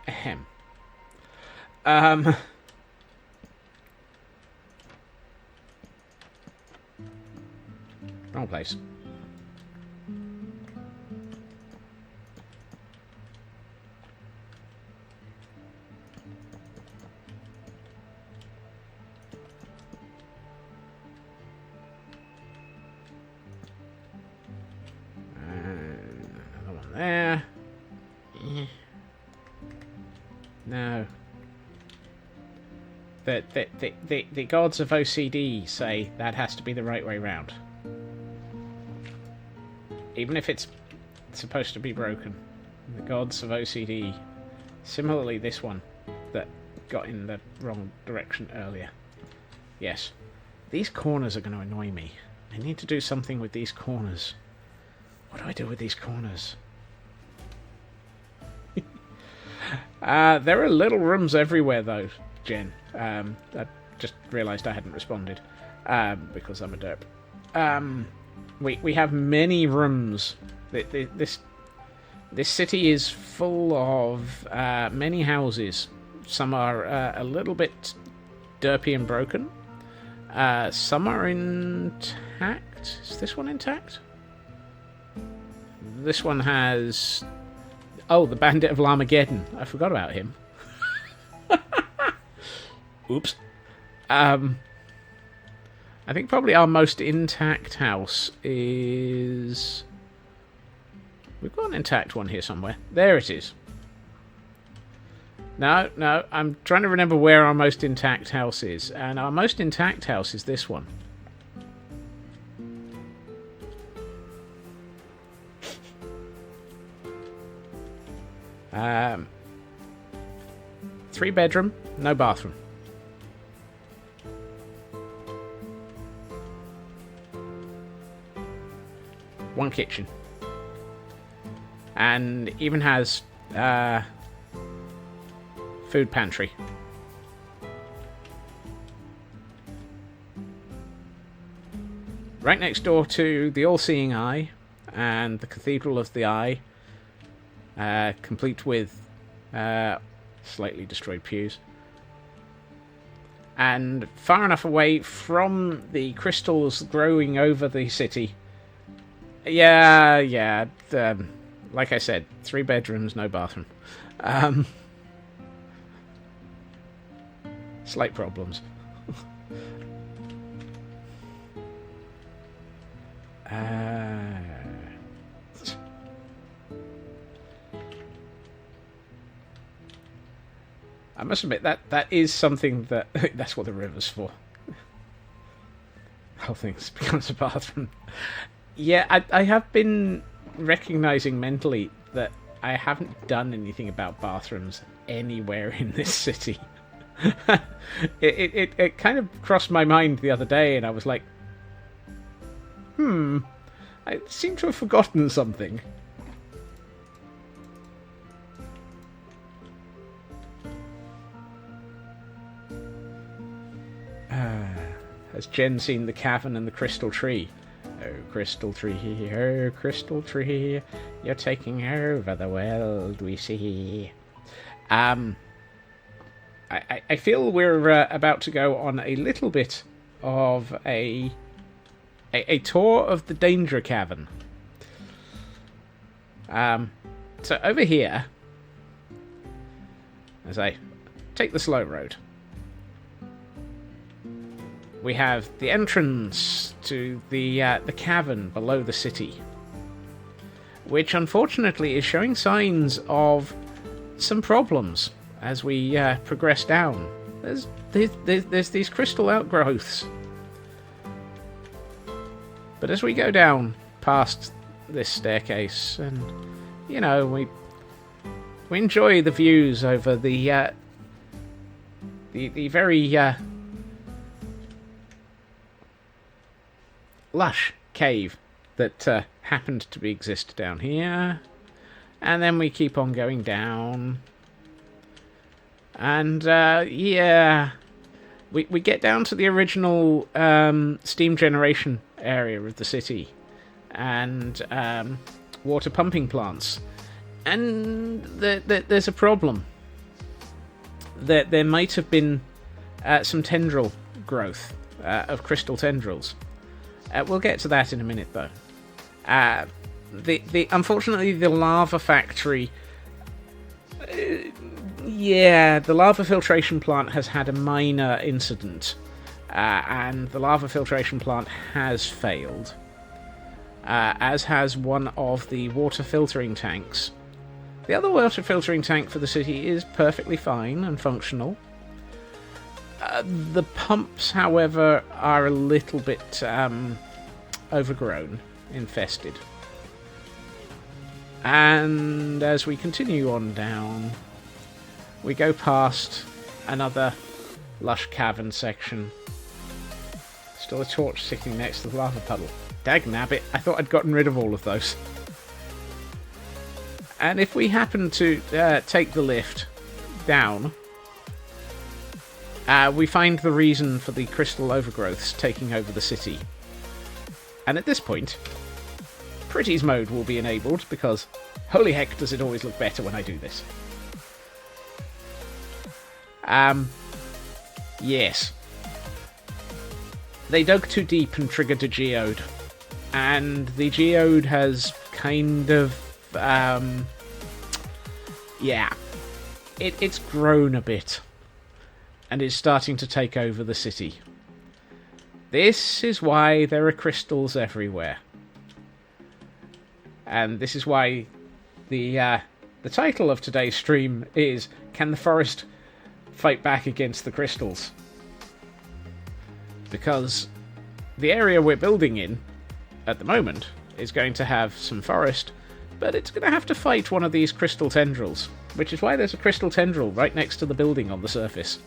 Ahem. Wrong place. Another one there. No. The gods of OCD say that has to be the right way round. Even if it's supposed to be broken. The gods of OCD. Similarly, this one that got in the wrong direction earlier. Yes. These corners are going to annoy me. I need to do something with these corners. What do I do with these corners? There are little rooms everywhere, though, Jen. I just realised I hadn't responded because I'm a derp. We have many rooms. This city is full of many houses. Some are a little bit derpy and broken. Some are intact. Is this one intact? This one has... Oh, the Bandit of Larmageddon. I forgot about him. Oops. I think probably our most intact house is... We've got an intact one here somewhere. There it is. No, I'm trying to remember where our most intact house is. And our most intact house is this one. Three bedroom, no bathroom. One kitchen. And even has food pantry. Right next door to the All-Seeing Eye and the Cathedral of the Eye, complete with slightly destroyed pews. And far enough away from the crystals growing over the city. Yeah. Like I said, 3 bedrooms, no bathroom. Slight problems. I must admit that is something that that's what the river's for. Whole thing becomes a bathroom. Yeah, I have been recognizing mentally that I haven't done anything about bathrooms anywhere in this city. It kind of crossed my mind the other day, and I was like, I seem to have forgotten something. Has Jen seen the cavern and the crystal tree? Oh, crystal tree, oh, crystal tree, you're taking over the world we see. I feel we're about to go on a little bit of a tour of the Danger Cavern. So over here, as I take the slow road, we have the entrance to the cavern below the city, which unfortunately is showing signs of some problems as we progress down. There's these crystal outgrowths. But as we go down past this staircase, and you know, we enjoy the views over the very lush cave that happened to exist down here, and then we keep on going down, and yeah, we get down to the original steam generation area of the city, and water pumping plants, and there's a problem. There might have been some tendril growth of crystal tendrils. We'll get to that in a minute, though. Unfortunately, the lava factory... yeah, the lava filtration plant has had a minor incident. And the lava filtration plant has failed. As has one of the water filtering tanks. The other water filtering tank for the city is perfectly fine and functional. The pumps, however, are a little bit overgrown, infested. And as we continue on down, we go past another lush cavern section. Still a torch sitting next to the lava puddle. Dagnabbit, I thought I'd gotten rid of all of those. And if we happen to take the lift down, we find the reason for the crystal overgrowths taking over the city. And at this point, Pretties mode will be enabled, because holy heck does it always look better when I do this. Yes. They dug too deep and triggered a geode. And the geode has kind of... yeah. It's grown a bit. And is starting to take over the city. This is why there are crystals everywhere. And this is why the title of today's stream is, Can the Forest Fight Back Against the Crystals? Because the area we're building in, at the moment, is going to have some forest, but it's going to have to fight one of these crystal tendrils, which is why there's a crystal tendril right next to the building on the surface.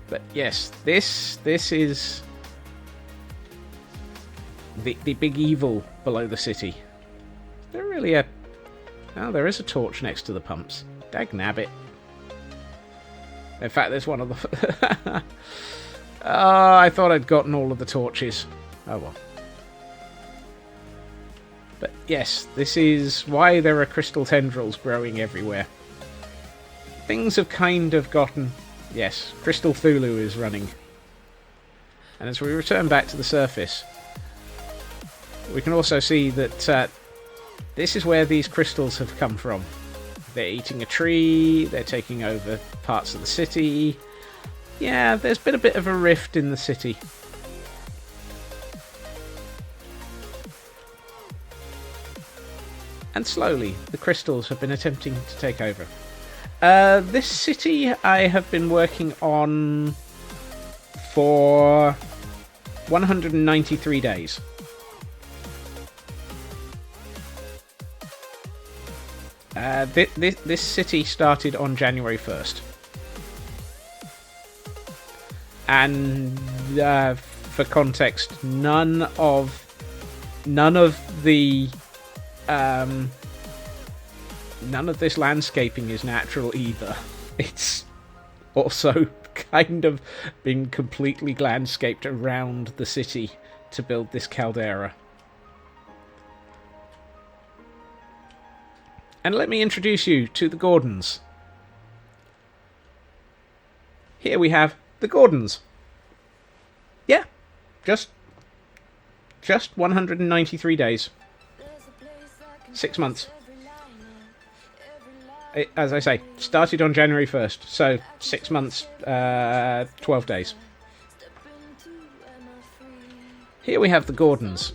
But yes, this is the big evil below the city. Is there really a... Oh, there is a torch next to the pumps. Dagnabbit. In fact, there's one of the... Oh, I thought I'd gotten all of the torches. Oh well. But yes, this is why there are crystal tendrils growing everywhere. Things have kind of gotten... Yes, Crystal Thulu is running. And as we return back to the surface, we can also see that this is where these crystals have come from. They're eating a tree, they're taking over parts of the city. Yeah, there's been a bit of a rift in the city. And slowly, the crystals have been attempting to take over. This city I have been working on for 193 days. This city started on January 1st. And for context, none of this landscaping is natural either. It's also kind of been completely landscaped around the city to build this caldera. And let me introduce you to the Gordons. Here we have the Gordons. Just 193 days. 6 months. As I say, started on January 1st, so 6 months, 12 days. Here we have the Gordons.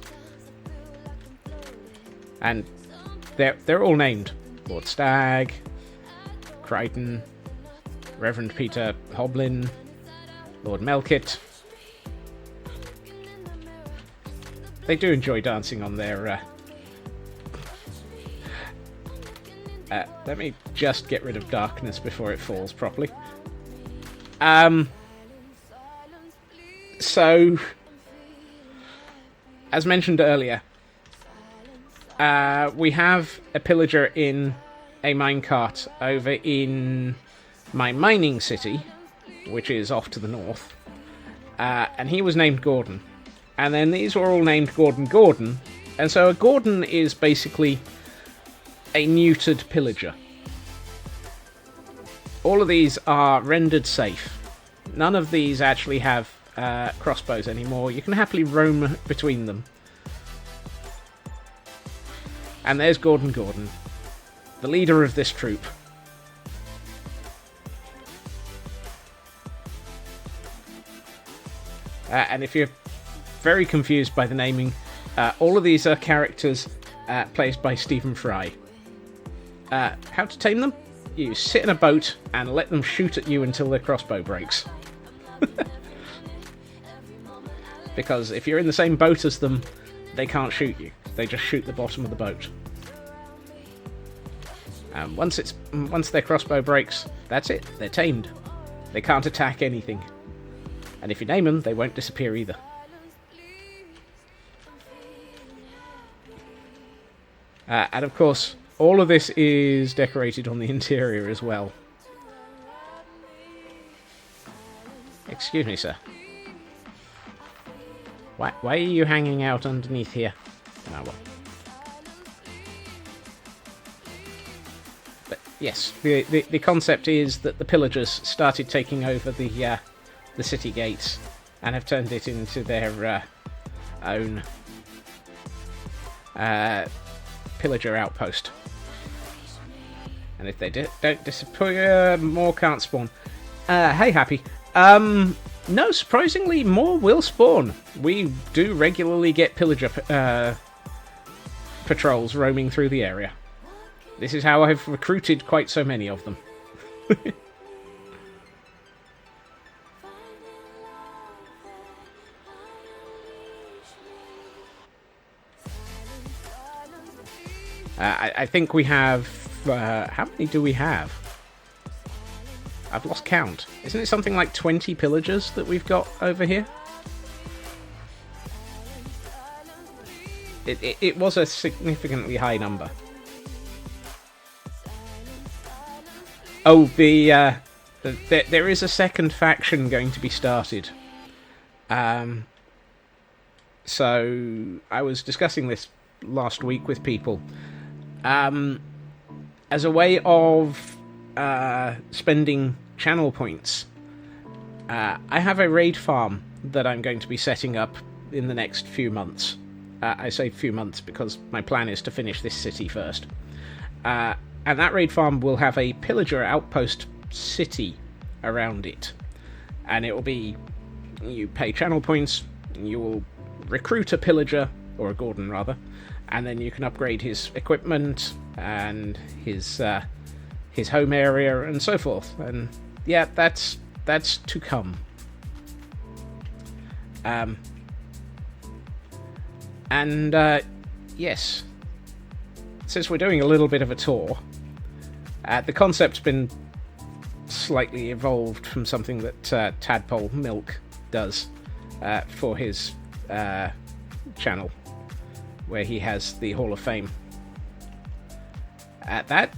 And they're all named. Lord Stagg, Crichton, Reverend Peter Hoblin, Lord Melkett. They do enjoy dancing on their... let me just get rid of darkness before it falls properly. So, as mentioned earlier, we have a pillager in a minecart over in my mining city, which is off to the north, and he was named Gordon. And then these were all named Gordon, and so a Gordon is basically a neutered pillager. All of these are rendered safe. None of these actually have crossbows anymore. You can happily roam between them. And there's Gordon, the leader of this troop. And if you're very confused by the naming, all of these are characters played by Stephen Fry. How to tame them? You sit in a boat and let them shoot at you until their crossbow breaks. Because if you're in the same boat as them, they can't shoot you. They just shoot the bottom of the boat. Once their crossbow breaks, that's it. They're tamed. They can't attack anything. And if you name them, they won't disappear either. And of course, all of this is decorated on the interior as well. Excuse me, sir. Why are you hanging out underneath here? Oh, well. But yes, the concept is that the pillagers started taking over the city gates and have turned it into their own pillager outpost. And if they don't disappear, more can't spawn. Hey, Happy. No, surprisingly, more will spawn. We do regularly get pillager patrols roaming through the area. This is how I've recruited quite so many of them. I think we have... how many do we have? I've lost count. Isn't it something like 20 pillagers that we've got over here? It was a significantly high number. Oh, there is a second faction going to be started. So, I was discussing this last week with people. As a way of spending channel points, I have a raid farm that I'm going to be setting up in the next few months. I say few months because my plan is to finish this city first. And that raid farm will have a pillager outpost city around it. And it will be, you pay channel points, you will recruit a pillager, or a Gordon rather, and then you can upgrade his equipment and his home area and so forth. And yeah, that's to come. Yes, since we're doing a little bit of a tour, the concept's been slightly evolved from something that Tadpole Milk does for his channel, where he has the Hall of Fame. That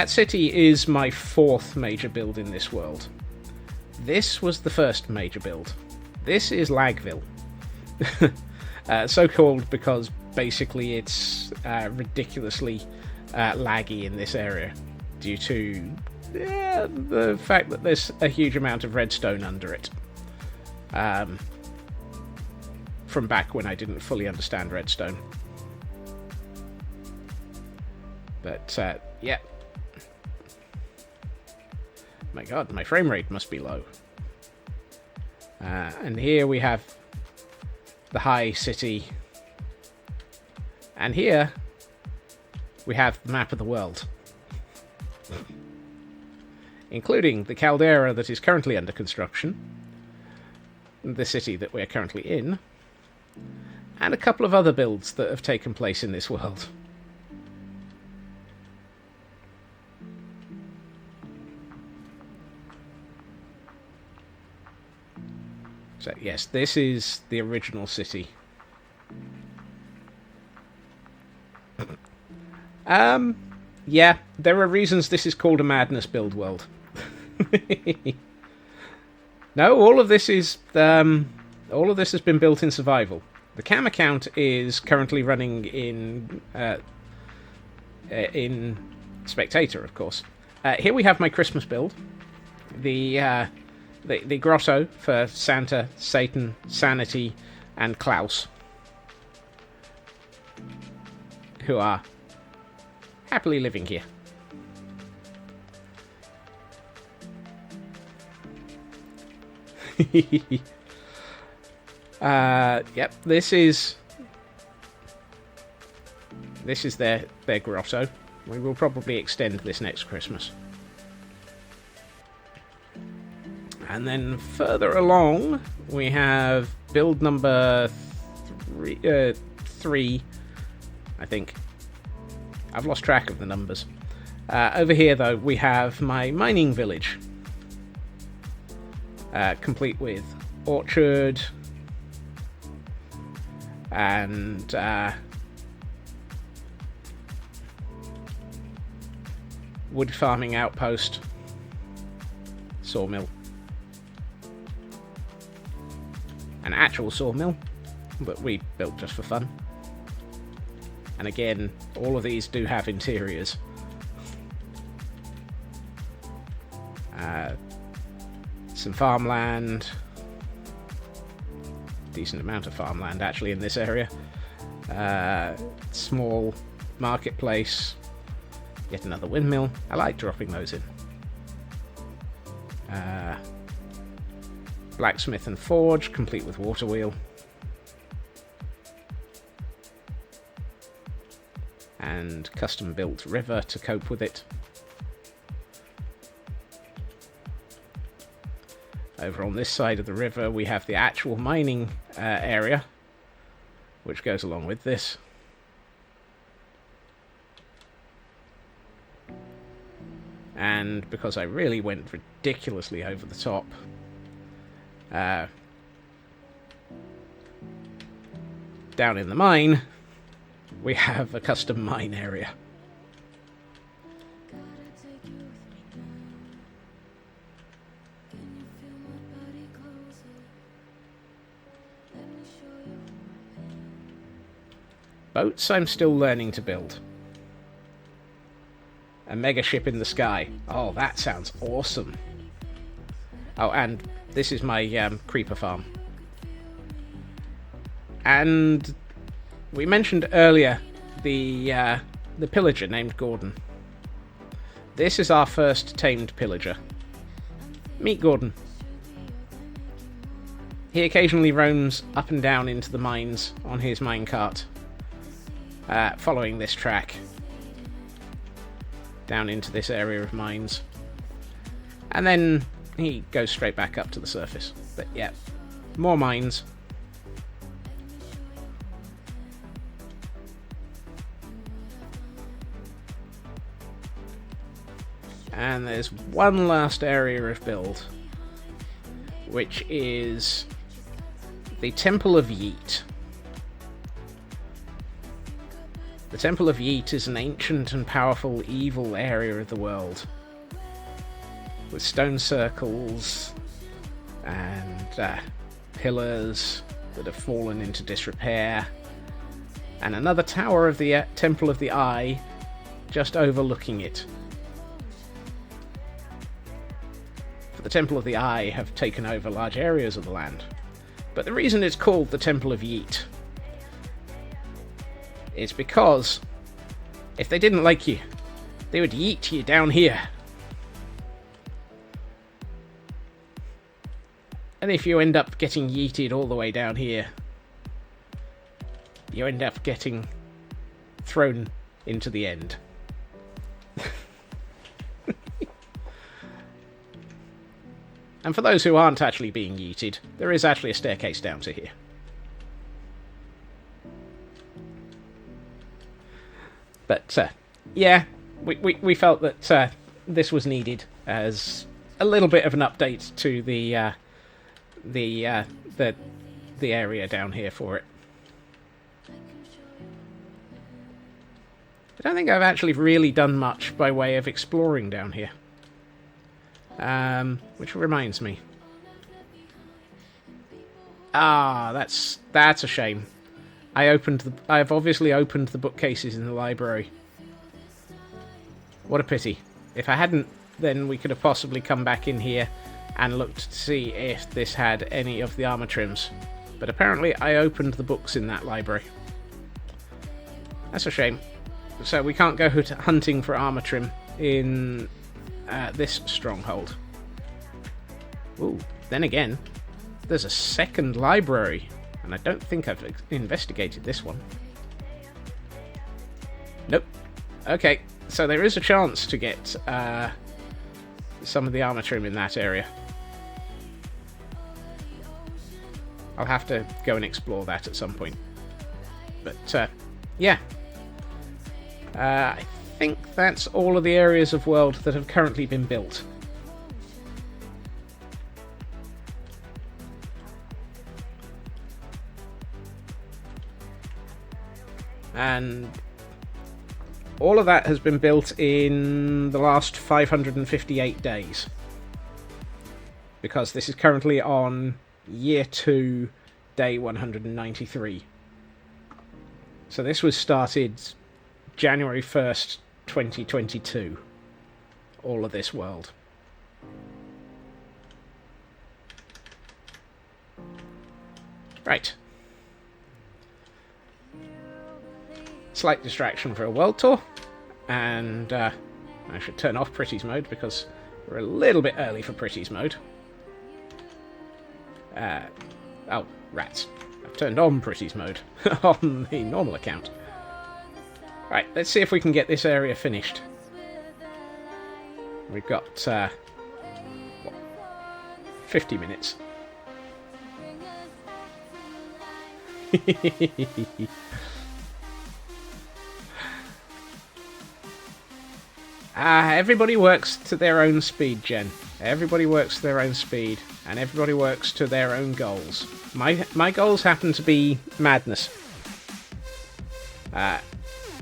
city is my fourth major build in this world. This was the first major build. This is Lagville. So called because basically it's ridiculously laggy in this area due to the fact that there's a huge amount of redstone under it. from back when I didn't fully understand redstone. But, yeah. My god, my frame rate must be low. And here we have the high city. And here we have the map of the world. Including the Caldera that is currently under construction, the city that we're currently in, and a couple of other builds that have taken place in this world. So yes, this is the original city. Yeah, there are reasons this is called a Madness build world. No, all of this has been built in survival. The cam account is currently running in spectator, of course. Here we have my Christmas build, the grotto for Santa, Satan, Sanity, and Klaus, who are happily living here. Yep, this is their grotto. We will probably extend this next Christmas. And then further along, we have build number three, I think. I've lost track of the numbers. Over here, though, we have my mining village. Complete with orchard and wood farming outpost, sawmill, an actual sawmill that we built just for fun. And again, all of these do have interiors. Some farmland, decent amount of farmland actually in this area. Small marketplace, yet another windmill. I like dropping those in. Blacksmith and forge, complete with water wheel. And custom built river to cope with it. Over on this side of the river we have the actual mining area, which goes along with this. And because I really went ridiculously over the top, down in the mine we have a custom mine area. Boats I'm still learning to build. A mega ship in the sky. Oh, that sounds awesome. Oh, and this is my creeper farm. And we mentioned earlier the pillager named Gordon. This is our first tamed pillager. Meet Gordon. He occasionally roams up and down into the mines on his minecart, following this track down into this area of mines, and then he goes straight back up to the surface. But yeah, more mines. And there's one last area of build, which is the Temple of Yeet. The Temple of Yeet is an ancient and powerful evil area of the world, with stone circles and pillars that have fallen into disrepair, and another tower of the Temple of the Eye just overlooking it. For the Temple of the Eye have taken over large areas of the land, But the reason it's called the Temple of Yeet is because if they didn't like you, they would yeet you down here. And if you end up getting yeeted all the way down here, you end up getting thrown into the end. And for those who aren't actually being yeeted, there is actually a staircase down to here. But, yeah, we felt that this was needed as a little bit of an update to the area down here for it. I don't think I've actually really done much by way of exploring down here. Which reminds me. That's a shame. I've obviously opened the bookcases in the library. What a pity. If I hadn't, then we could have possibly come back in here and looked to see if this had any of the armor trims. But apparently I opened the books in that library. That's a shame. So we can't go hunting for armor trim in this stronghold. Ooh, then again, there's a second library, and I don't think I've investigated this one. Nope. Okay, so there is a chance to get some of the armor trim in that area. I'll have to go and explore that at some point. But, yeah. I think that's all of the areas of world that have currently been built. And all of that has been built in the last 558 days. Because this is currently on year 2, day 193. So this was started January 1st, 2022. All of this world. Right. Slight distraction for a world tour. And I should turn off Pretty's mode because we're a little bit early for Pretty's mode. Oh, rats. I've turned on Pretty's mode on the normal account. Right, let's see if we can get this area finished. We've got, 50 minutes. Everybody works to their own speed, Jen. Everybody works to their own speed, and everybody works to their own goals. My goals happen to be madness.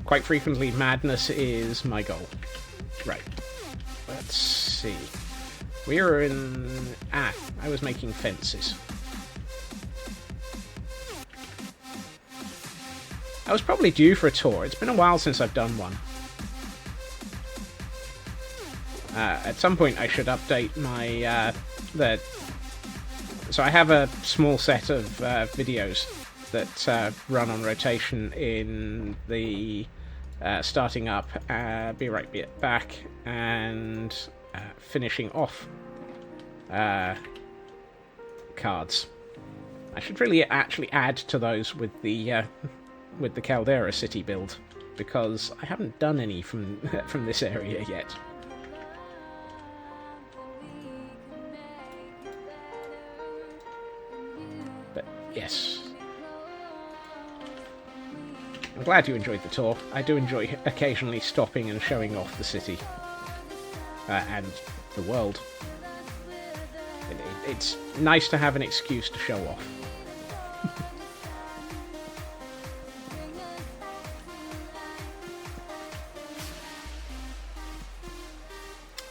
Quite frequently, madness is my goal. Right. Let's see. We were in... I was making fences. I was probably due for a tour. It's been a while since I've done one. At some point I should update my, so I have a small set of videos that run on rotation in the starting up, be right back, and finishing off cards. I should really actually add to those with the Caldera city build, because I haven't done any from this area yet. But yes, I'm glad you enjoyed the tour. I do enjoy occasionally stopping and showing off the city and the world. It's nice to have an excuse to show off.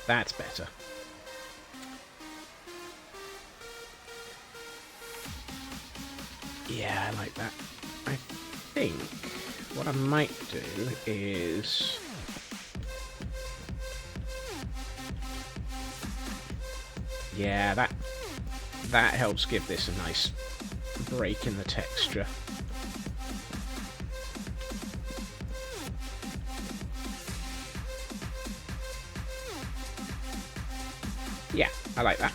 That's better. Yeah, I like that. I think what I might do is... yeah, that helps give this a nice break in the texture. Yeah, I like that.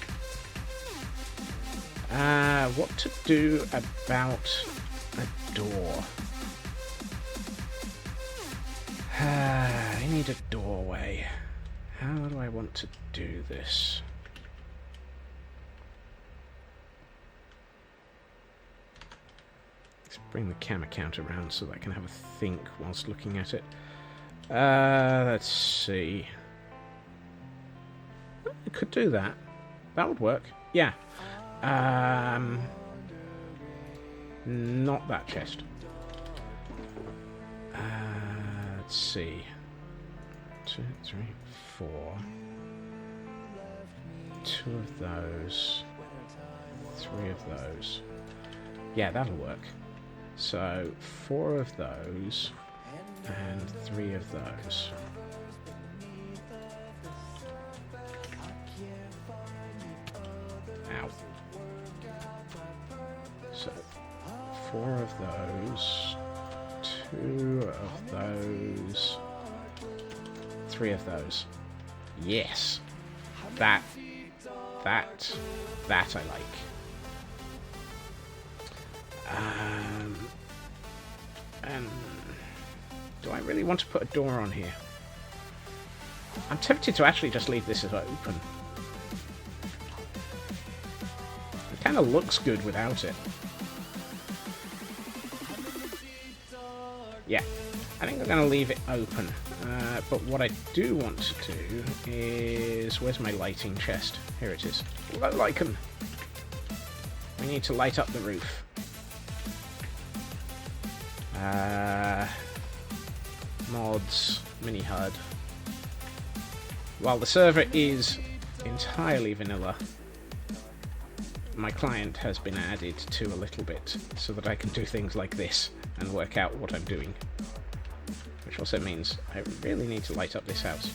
What to do about a door? I need a doorway. How do I want to do this? Let's bring the camera count around so that I can have a think whilst looking at it. Let's see. I could do that. That would work. Yeah. Not that chest. Let's see. 2, 3, 4. 2 of those. 3 of those. Yeah, that'll work. So 4 of those and 3 of those. Ow. So 4 of those, 2 of those, 3 of those. Yes. That I like. And do I really want to put a door on here? I'm tempted to actually just leave this as open. It kind of looks good without it. Yeah, I think I'm going to leave it open. But what I do want to do is... Where's my lighting chest? Here it is. Low lichen. We need to light up the roof. Mods, mini HUD. While the server is entirely vanilla, my client has been added to a little bit so that I can do things like this and work out what I'm doing. Which also means I really need to light up this house.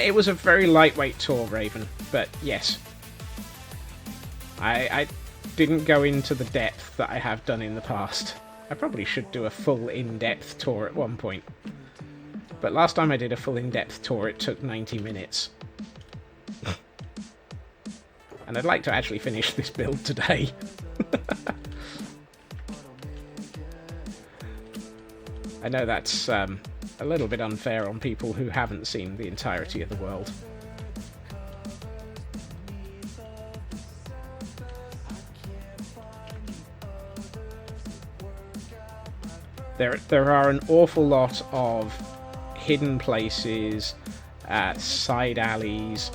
It was a very lightweight tour, Raven, but yes. I didn't go into the depth that I have done in the past. I probably should do a full in-depth tour at one point. But last time I did a full in-depth tour, it took 90 minutes. And I'd like to actually finish this build today. I know that's a little bit unfair on people who haven't seen the entirety of the world. There are an awful lot of hidden places, side alleys,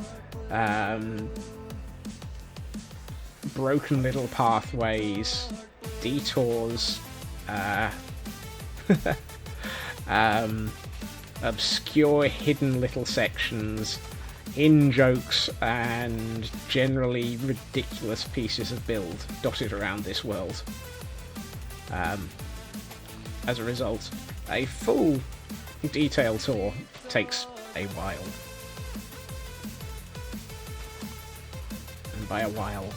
broken little pathways, detours, obscure hidden little sections, in-jokes, and generally ridiculous pieces of build dotted around this world. As a result, a full detail tour takes a while. And by a while,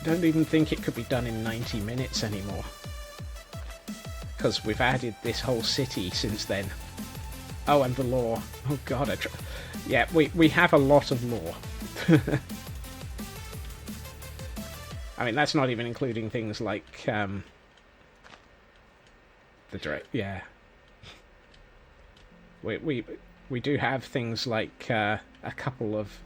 I don't even think it could be done in 90 minutes anymore. Because we've added this whole city since then. Oh, and the lore. Oh god, yeah, we have a lot of lore. I mean, that's not even including things like, yeah. We do have things like a couple of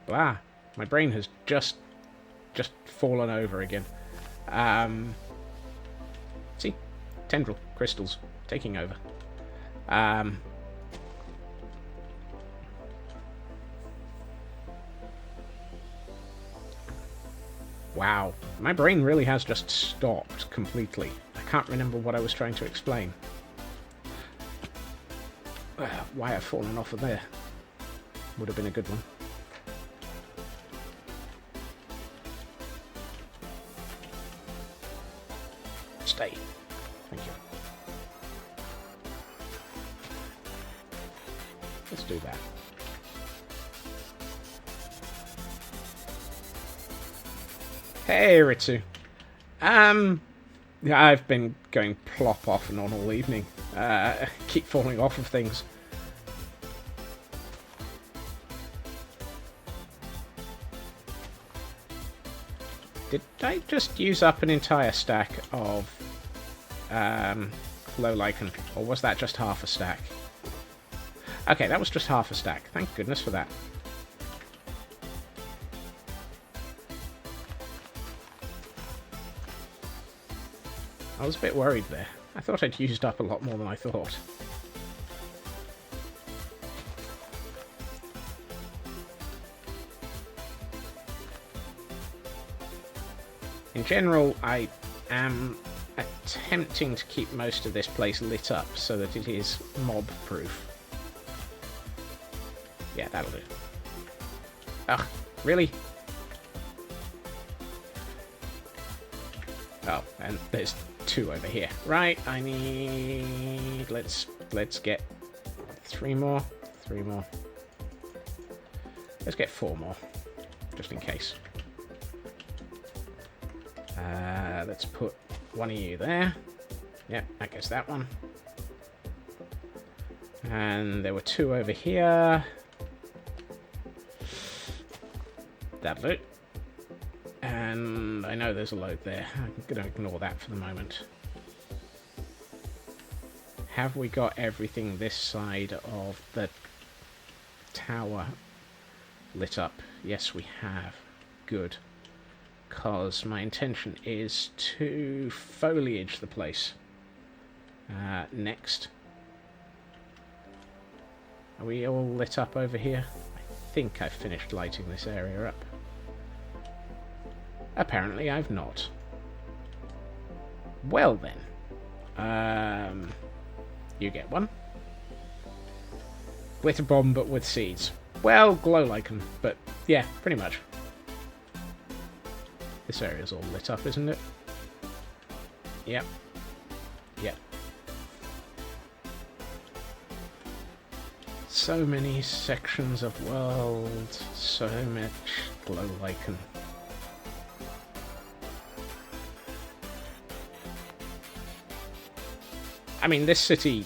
wow, my brain has just fallen over again. See, tendril crystals taking over. Wow, my brain really has just stopped completely. I can't remember what I was trying to explain. Why I've fallen off of there would have been a good one. Stay. Thank you. Let's do that. Hey, Ritsu. Yeah, I've been going plop off and on all evening. Keep falling off of things. Did I just use up an entire stack of low lichen, or was that just half a stack? Okay, that was just half a stack. Thank goodness for that. I was a bit worried there. I thought I'd used up a lot more than I thought. In general, I am attempting to keep most of this place lit up so that it is mob-proof. Yeah, that'll do. Ugh, really? Oh, and there's two over here. Right, I need... Let's get three more. Let's get 4 more, just in case. Let's put one of you there. Yep, that goes that one. And there were 2 over here. That'll do. And I know there's a load there. I'm going to ignore that for the moment. Have we got everything this side of the tower lit up? Yes, we have. Good. Because my intention is to foliage the place. Next. Are we all lit up over here? I think I've finished lighting this area up. Apparently I've not. Well then. You get one. Glitter bomb, but with seeds. Well, glow lichen, but yeah, pretty much. This area's all lit up, isn't it? Yep. Yep. So many sections of world, so much glow lichen. I mean, this city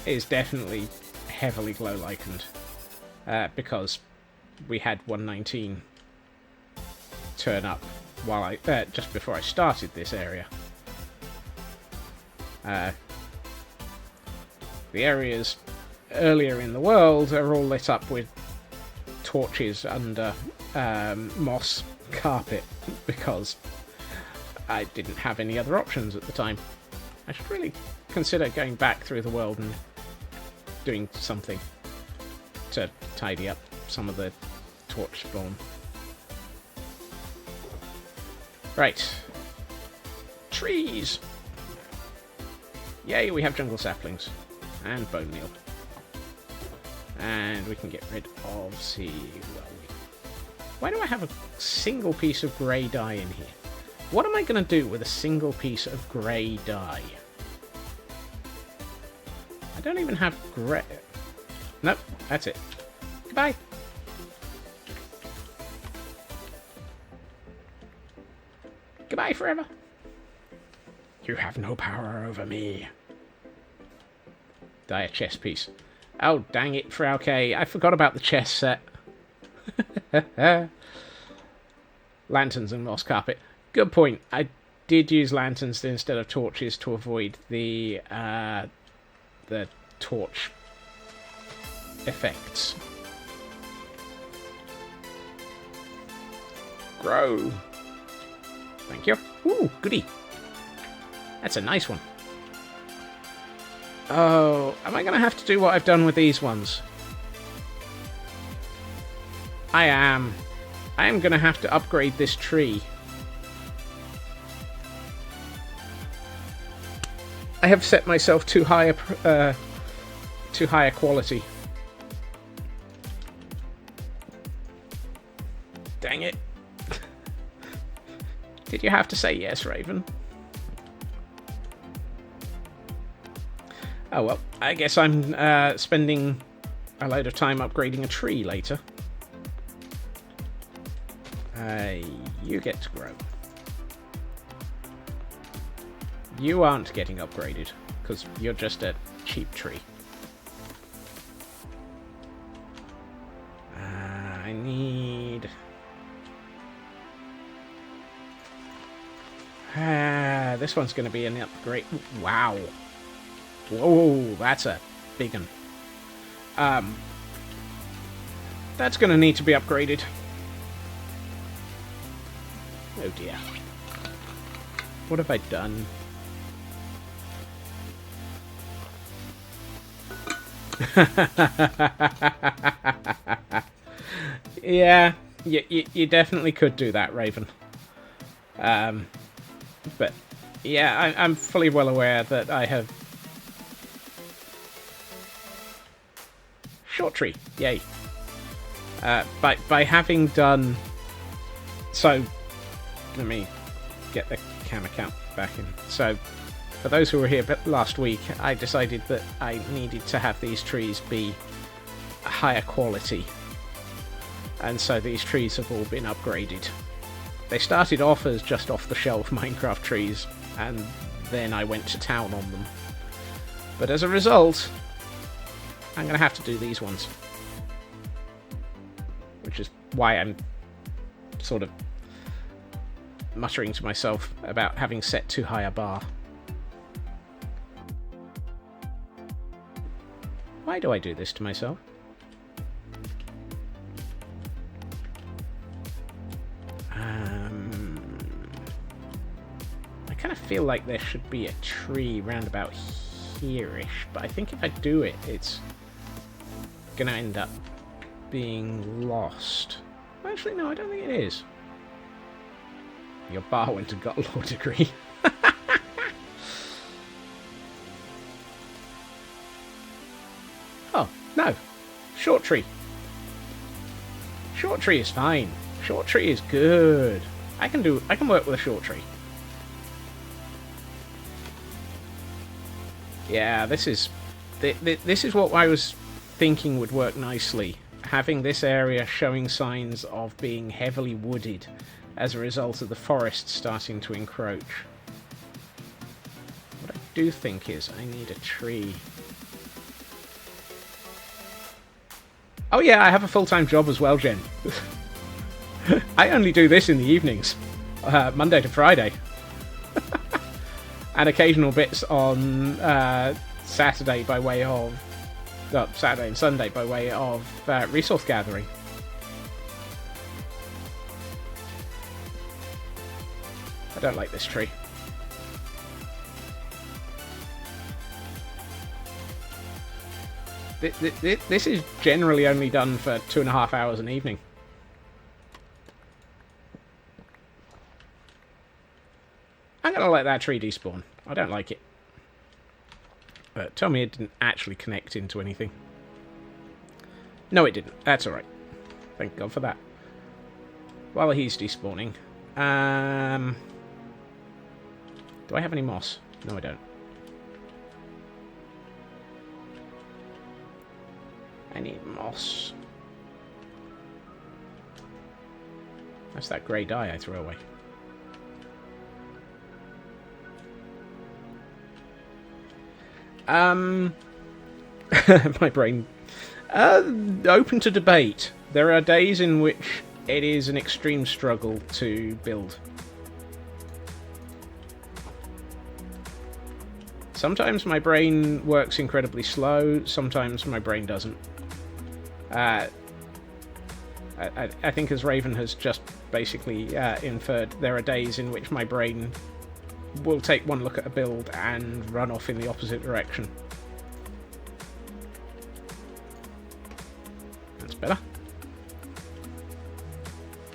is definitely heavily glow lichened, because we had 119 turn up while I just before I started this area. The areas earlier in the world are all lit up with torches under moss carpet because I didn't have any other options at the time. I should really consider going back through the world and doing something to tidy up some of the torch spawn. Right. Trees! Yay, we have jungle saplings. And bone meal. And we can get rid of... Why do I have a single piece of grey dye in here? What am I going to do with a single piece of grey dye? I don't even have grey... Nope, that's it. Goodbye! Goodbye forever! You have no power over me. Dye a chess piece. Oh, dang it, Frauke. I forgot about the chess set. Lanterns and moss carpet. Good point. I did use lanterns instead of torches to avoid the torch effects. Grow. Thank you. Ooh, goody. That's a nice one. Oh, am I going to have to do what I've done with these ones? I am. I am going to have to upgrade this tree. I have set myself too high a quality. Dang it. Did you have to say yes, Raven? Oh well, I guess I'm spending a load of time upgrading a tree later. You get to grow. You aren't getting upgraded, because you're just a cheap tree. I need... this one's going to be an upgrade. Wow. Whoa, that's a big one. That's going to need to be upgraded. Oh dear. What have I done? Yeah, you definitely could do that, Raven. But yeah, I'm fully well aware that I have... Short tree, yay. By having done... So, let me get the camera count back in. So, for those who were here last week, I decided that I needed to have these trees be higher quality. And so these trees have all been upgraded. They started off as just off-the-shelf Minecraft trees, and then I went to town on them. But as a result, I'm going to have to do these ones. Which is why I'm sort of muttering to myself about having set too high a bar. Why do I do this to myself? I kind of feel like there should be a tree round about here-ish, but I think if I do it, it's gonna end up being lost. Actually, no, I don't think it is. Your bar went and got a law degree. Oh, no. Short tree. Short tree is fine. Short tree is good. I can work with a short tree. Yeah, this is what I was thinking would work nicely. Having this area showing signs of being heavily wooded as a result of the forest starting to encroach. What I do think is I need a tree. Oh yeah, I have a full-time job as well, Jen. I only do this in the evenings, Monday to Friday. And occasional bits on Saturday by way of... Saturday and Sunday by way of resource gathering. I don't like this tree. This is generally only done for 2.5 hours an evening. I'm going to let that tree despawn. I don't like it. But tell me it didn't actually connect into anything. No, it didn't. That's alright. Thank God for that. While he's despawning... do I have any moss? No, I don't. I need moss. That's that grey dye I threw away. My brain... open to debate. There are days in which it is an extreme struggle to build. Sometimes my brain works incredibly slow, sometimes my brain doesn't. I think, as Raven has just basically inferred, there are days in which my brain will take one look at a build and run off in the opposite direction. That's better.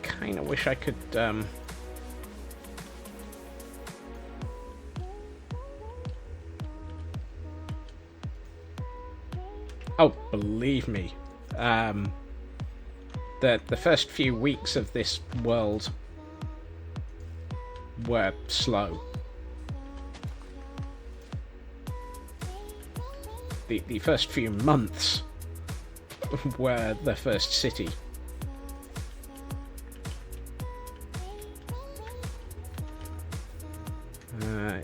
Kinda wish I could... Oh, believe me. The first few weeks of this world were slow. The first few months were the first city.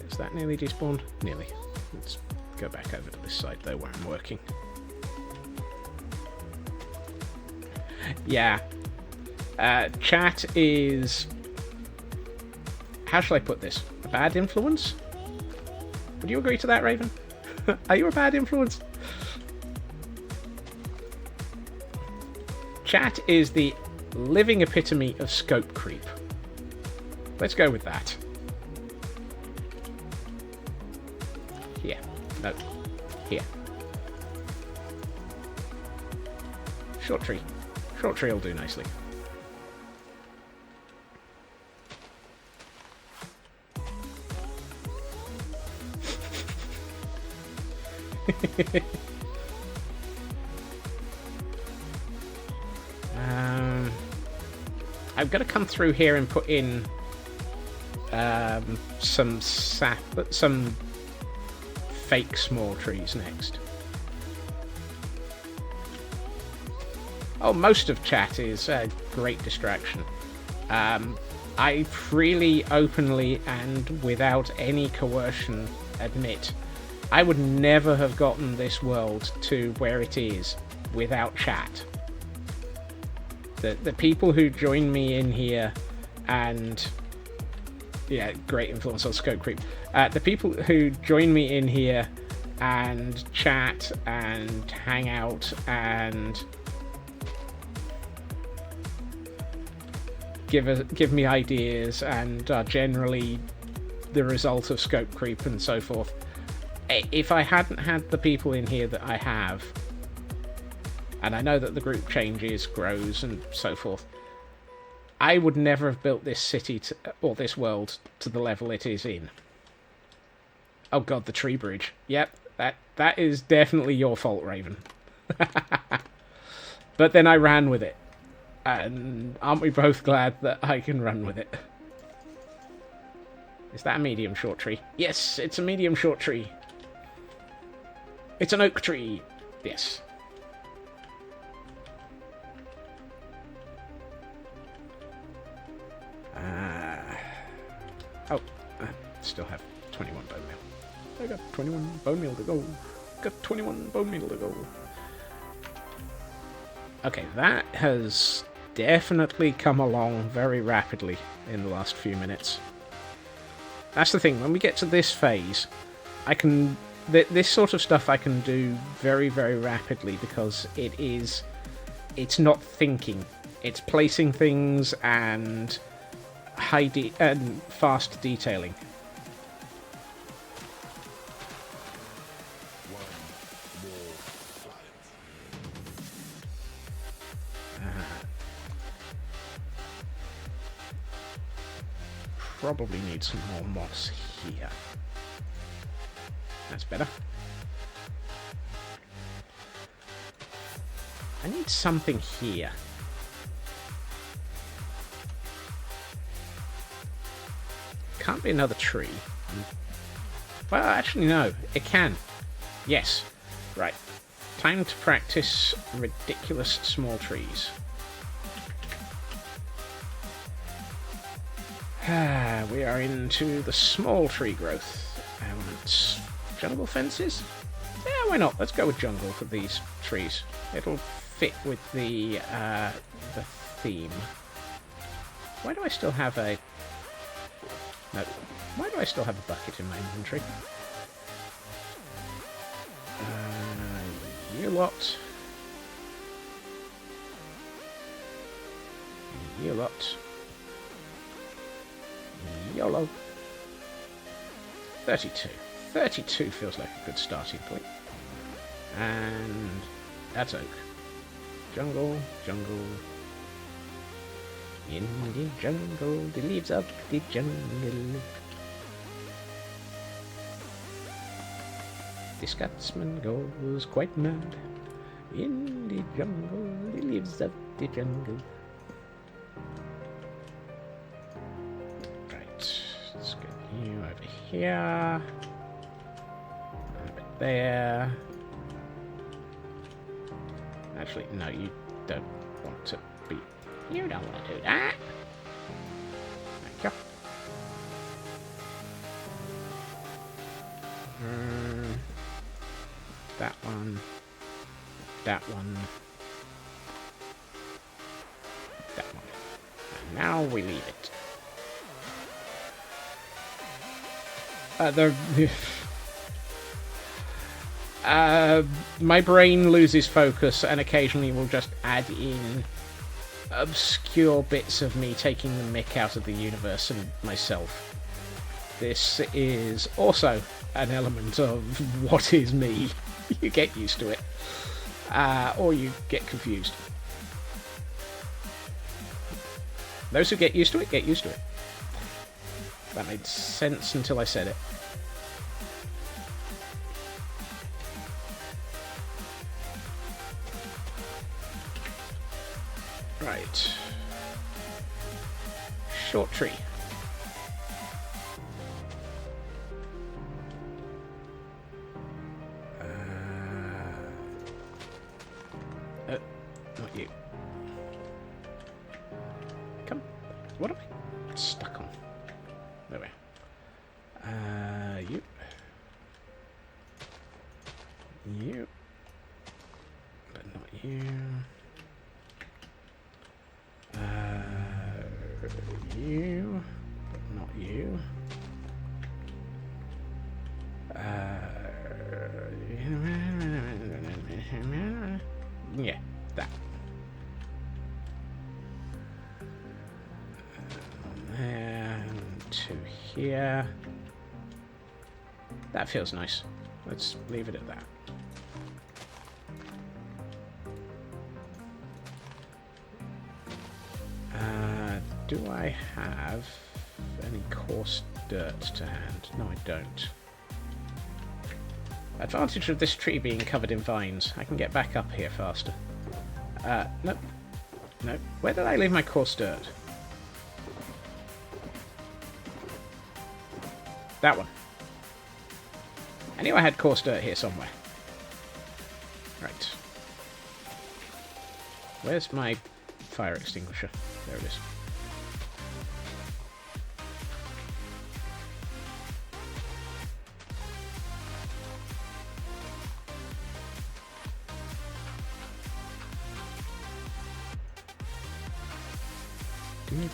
Is that nearly despawned? Nearly. Let's go back over to this side though, where I'm working. Yeah. Chat is... How shall I put this? A bad influence? Would you agree to that, Raven? Are you a bad influence? Chat is the living epitome of scope creep. Let's go with that. Here. No. Here. Short tree. Short tree will do nicely. I've got to come through here and put in some fake small trees next. Oh, most of chat is a great distraction. I freely, openly, and without any coercion admit I would never have gotten this world to where it is without chat. The people who join me in here and... Yeah, great influence on scope creep. The people who join me in here and chat and hang out and give me ideas and are generally the result of scope creep and so forth. If I hadn't had the people in here that I have, and I know that the group changes, grows, and so forth, I would never have built this city or this world to the level it is in. Oh god, the tree bridge. Yep, that is definitely your fault, Raven. But then I ran with it. And aren't we both glad that I can run with it? Is that a medium short tree? Yes, it's a medium short tree. It's an oak tree. Yes. I still have 21 bone meal. I got 21 bone meal to go. Got 21 bone meal to go. Okay, that has definitely come along very rapidly in the last few minutes. That's the thing, when we get to this phase, I can... This sort of stuff I can do very, very rapidly because it's not thinking. It's placing things and and fast detailing. Probably need some more moss here. That's better. I need something here. Can't be another tree. Well, actually, no. It can. Yes. Right. Time to practice ridiculous small trees. We are into the small tree growth elements. Jungle fences? Yeah, why not? Let's go with jungle for these trees. It'll fit with the theme. Why do I still have a... No. Why do I still have a bucket in my inventory? You lot. You lot. YOLO. 32. 32 feels like a good starting point. And that's oak. Jungle, jungle. In the jungle, the leaves of the jungle. The Scotsman goes quite mad. In the jungle, the leaves of the jungle. Let's get you over here. Over there. Actually, no, you don't want to be... You don't want to do that. There you go. That one. That one. That one. And now we leave it. My brain loses focus and occasionally will just add in obscure bits of me taking the mick out of the universe and myself. This is also an element of what is me. You get used to it. Or you get confused. Those who get used to it, get used to it. That made sense until I said it. Right. Short tree. Not you. Come. What am I stuck on? There we are. You. You. But not you. You. But not you. Yeah, that. And to here. That feels nice. Let's leave it at that. Do I have any coarse dirt to hand? No, I don't. Advantage of this tree being covered in vines. I can get back up here faster. Nope. Nope. Where did I leave my coarse dirt? That one. I knew I had coarse dirt here somewhere. Right. Where's my fire extinguisher? There it is. There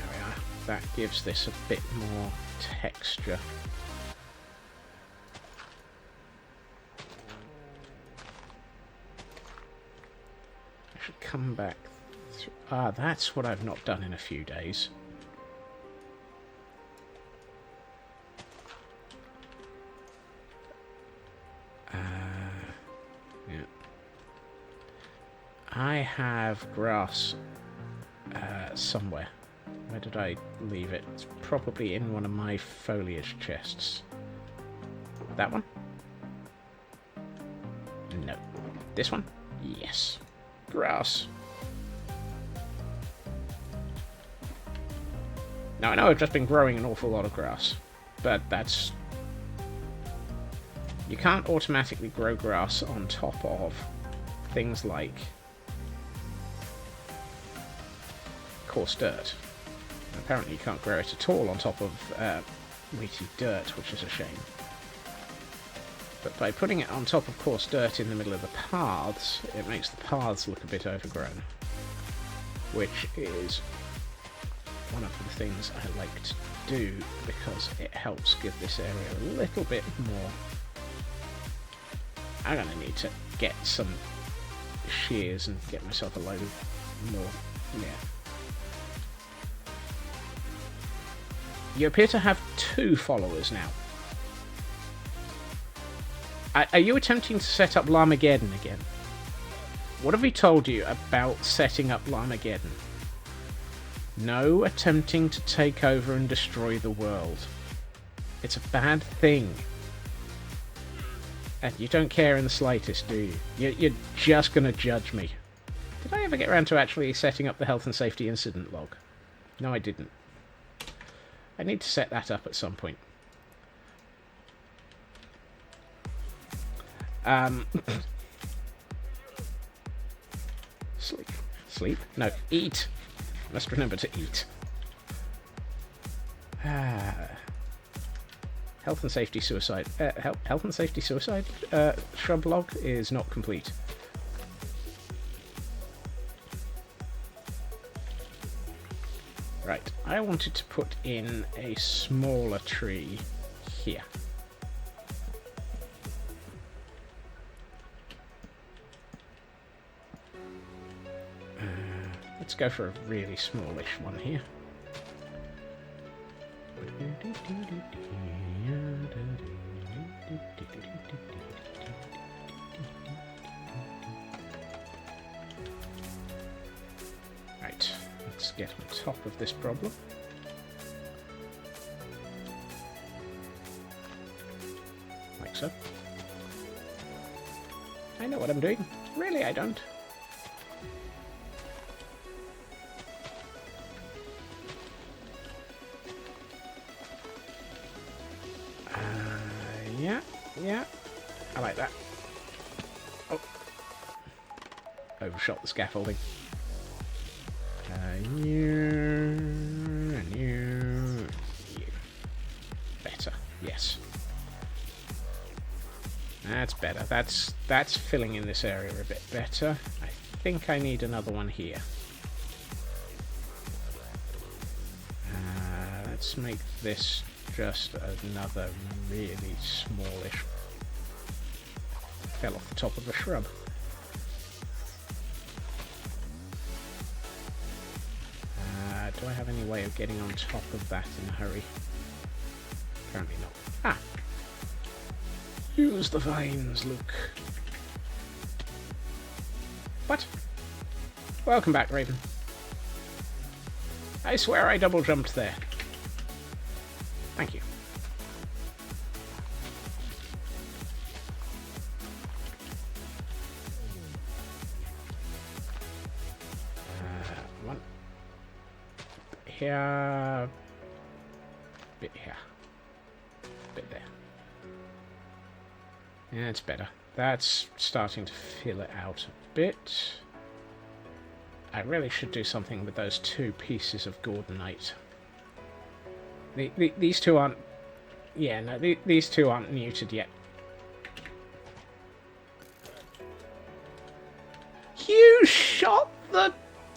we are. That gives this a bit more texture. I should come back through. Ah, that's what I've not done in a few days. I have grass somewhere. Where did I leave it? It's probably in one of my foliage chests. That one? No. This one? Yes. Grass. Now, I know I've just been growing an awful lot of grass, but that's... You can't automatically grow grass on top of things like coarse dirt. And apparently you can't grow it at all on top of wheaty dirt, which is a shame. But by putting it on top of coarse dirt in the middle of the paths, it makes the paths look a bit overgrown. Which is one of the things I like to do, because it helps give this area a little bit more... I'm going to need to get some shears and get myself a load more... Yeah. You appear to have 2 followers now. Are you attempting to set up Llamageddon again? What have we told you about setting up Llamageddon? No attempting to take over and destroy the world. It's a bad thing. And you don't care in the slightest, do you? You're just going to judge me. Did I ever get around to actually setting up the health and safety incident log? No, I didn't. I need to set that up at some point. Sleep. Sleep? No, eat. Must remember to eat. Health and safety suicide. Health and safety suicide shrub log is not complete. Right, I wanted to put in a smaller tree here. Let's go for a really smallish one here. Right, let's get on top of this problem. Like so. I know what I'm doing. Really, I don't. Yeah, I like that. Oh, overshot the scaffolding. You. Better, yes. That's better. That's filling in this area a bit better. I think I need another one here. Let's make this just another really smallish. Fell off the top of a shrub. Do I have any way of getting on top of that in a hurry? Apparently not. Ah! Use the vines, Luke. What? Welcome back, Raven. I swear I double jumped there. Thank you. One. Here. Bit here. Bit there. Yeah, it's better. That's starting to fill it out a bit. I really should do something with those two pieces of Gordonite. These two aren't... Yeah, no, these two aren't neutered yet. You shot the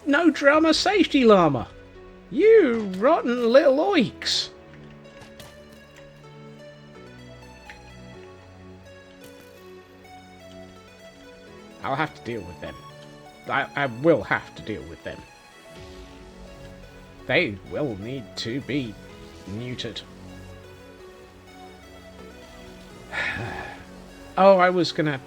no drama safety llama! You rotten little oiks! I'll have to deal with them. I will have to deal with them. They will need to be neutered. Oh, I was gonna...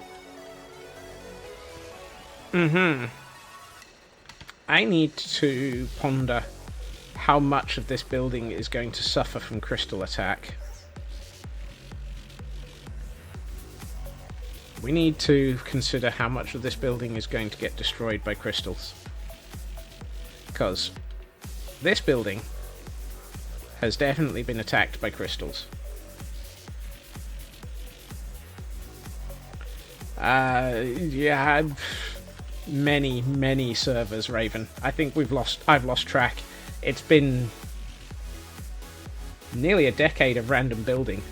I need to ponder how much of this building is going to suffer from crystal attack. We need to consider how much of this building is going to get destroyed by crystals. Because this building has definitely been attacked by crystals. Yeah, many servers, Raven. I think I've lost track. It's been nearly a decade of random building.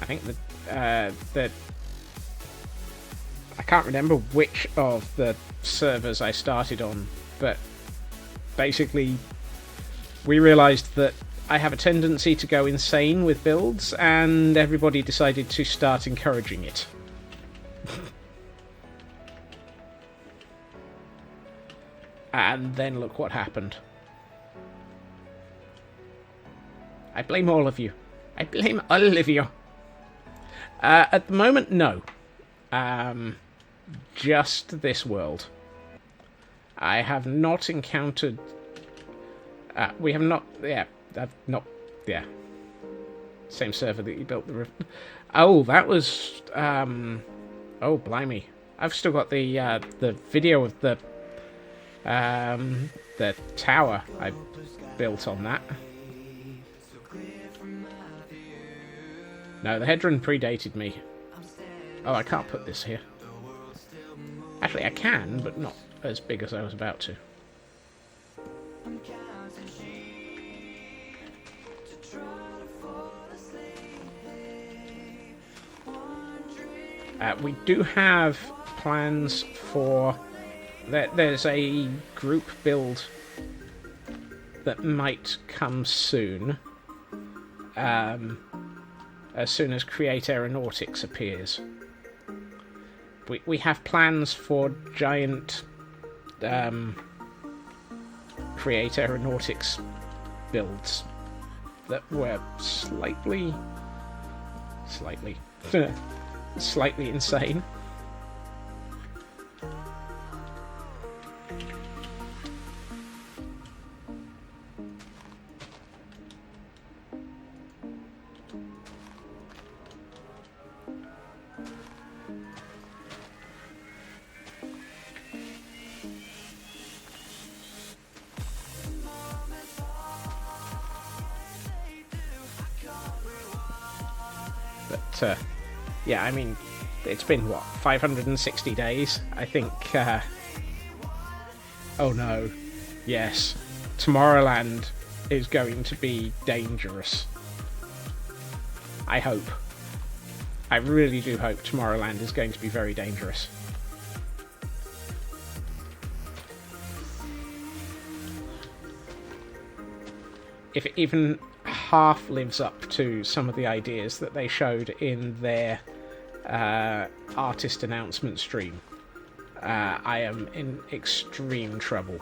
I think that I can't remember which of the servers I started on, but basically we realized that I have a tendency to go insane with builds, and everybody decided to start encouraging it. And then look what happened. I blame all of you. I blame all of you. At the moment, no. Just this world. I have not encountered... we have not... Yeah, I've not... Yeah. Same server that you built the... Oh, that was... Oh, blimey. I've still got the video of the tower I built on that. No, the Hedron predated me. Oh, I can't put this here. Actually, I can, but not as big as I was about to. We do have plans for... There's a group build that might come soon. As soon as Create Aeronautics appears. We have plans for giant Create Aeronautics builds that were slightly insane. But, yeah, I mean, it's been, what, 560 days? I think, oh no. Yes. Tomorrowland is going to be dangerous. I hope. I really do hope Tomorrowland is going to be very dangerous. If it even half lives up to some of the ideas that they showed in their artist announcement stream, I am in extreme trouble.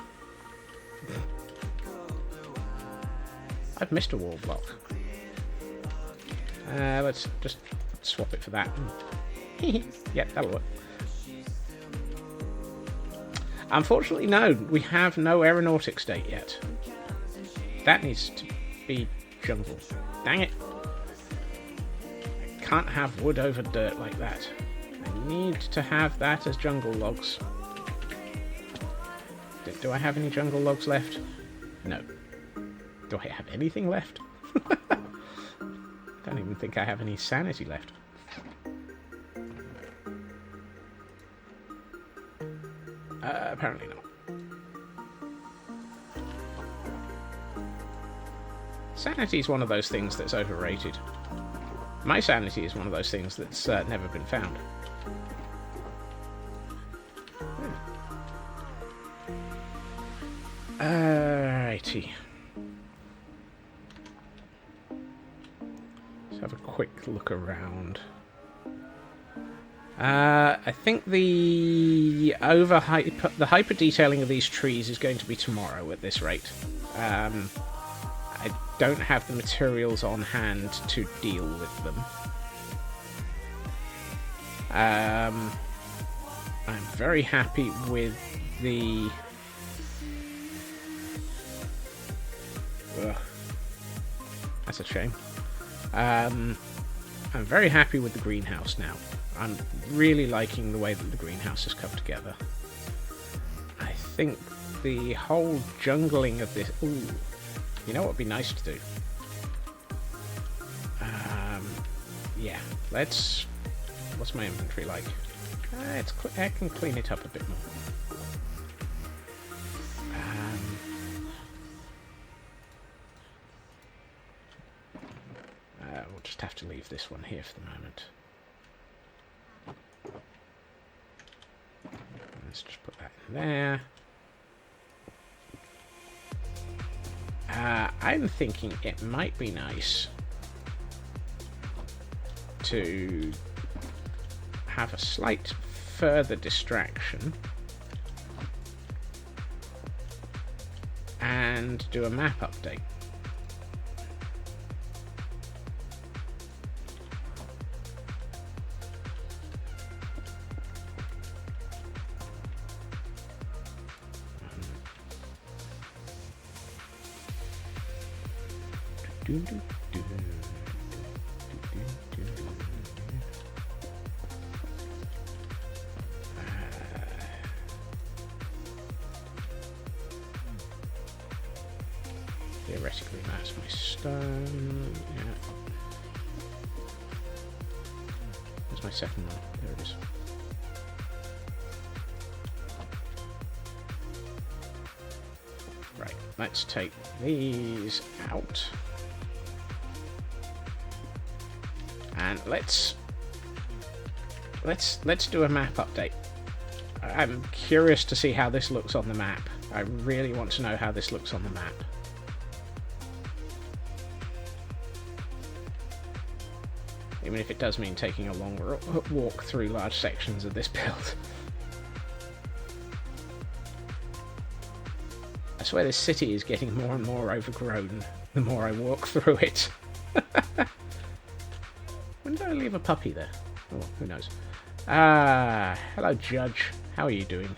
I've missed a wall block. Let's just swap it for that. Yep, that'll work. Unfortunately, no, we have no aeronautics date yet. That needs to be jungle. Dang it. I can't have wood over dirt like that. I need to have that as jungle logs. Do I have any jungle logs left? No. Do I have anything left? I don't even think I have any sanity left. Apparently not. Sanity is one of those things that's overrated. My sanity is one of those things that's never been found. Alrighty. Let's have a quick look around. I think the hyper detailing of these trees is going to be tomorrow at this rate. I don't have the materials on hand to deal with them. I'm very happy with the... Ugh. That's a shame. I'm very happy with the greenhouse now. I'm really liking the way that the greenhouse has come together. I think the whole jungling of this... Ooh. You know what would be nice to do? Yeah, let's... What's my inventory like? I can clean it up a bit more. We'll just have to leave this one here for the moment. Let's just put that in there. I'm thinking it might be nice to have a slight further distraction and do a map update. Basically, that's my stone. Yeah. Where's my second one? There it is. Right, let's take these out. And let's do a map update. I'm curious to see how this looks on the map. I really want to know how this looks on the map. Even if it does mean taking a longer walk through large sections of this build. I swear this city is getting more and more overgrown the more I walk through it. When did I leave a puppy there? Oh, who knows. Hello, Judge. How are you doing?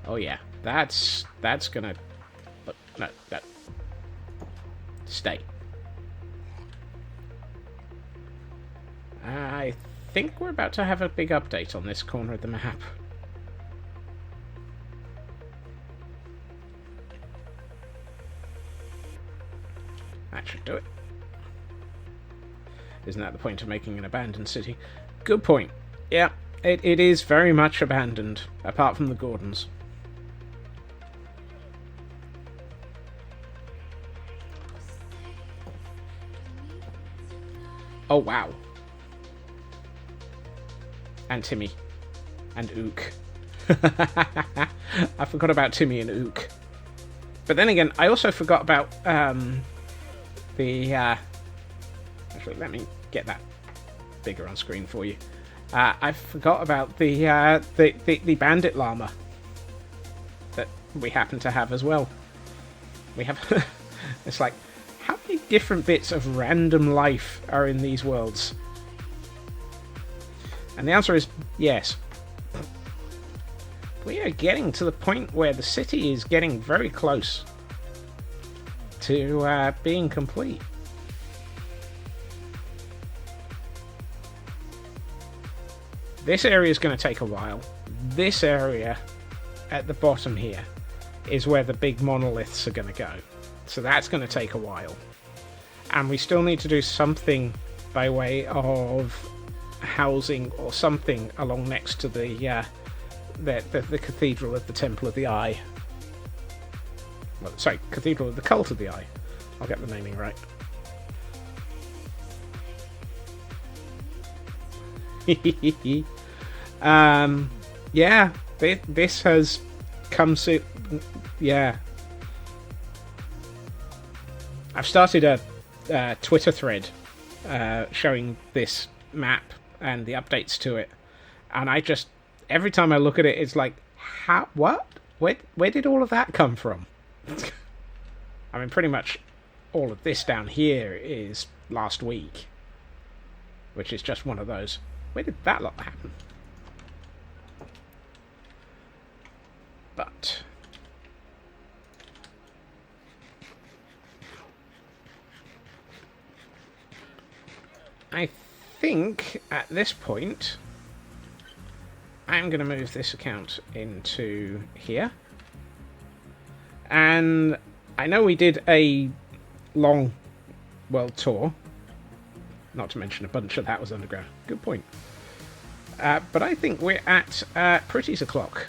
Oh yeah, that's gonna... Look, no. Stay. I think we're about to have a big update on this corner of the map. That should do it. Isn't that the point of making an abandoned city? Good point. Yeah, it is very much abandoned, apart from the Gordons. Oh, wow. And Timmy. And Ook. I forgot about Timmy and Ook. But then again, I also forgot about the... Actually, let me get that bigger on screen for you. I forgot about the bandit llama that we happen to have as well. We have... It's like, how many different bits of random life are in these worlds? And the answer is yes. We are getting to the point where the city is getting very close to being complete. This area is going to take a while. This area at the bottom here is where the big monoliths are going to go. So that's going to take a while. And we still need to do something by way of housing or something along next to the Cathedral of the Temple of the Eye. Well, sorry, Cathedral of the Cult of the Eye. I'll get the naming right. Yeah, this has come soon. Yeah. I've started a Twitter thread showing this map and the updates to it, and I just, every time I look at it, it's like, how, what? Where did all of that come from? I mean, pretty much all of this down here is last week, which is just one of those. Where did that lot happen? But I think at this point I'm going to move this account into here. And I know we did a long world tour, not to mention a bunch of that was underground. Good point. But I think we're at Pretty's o'clock.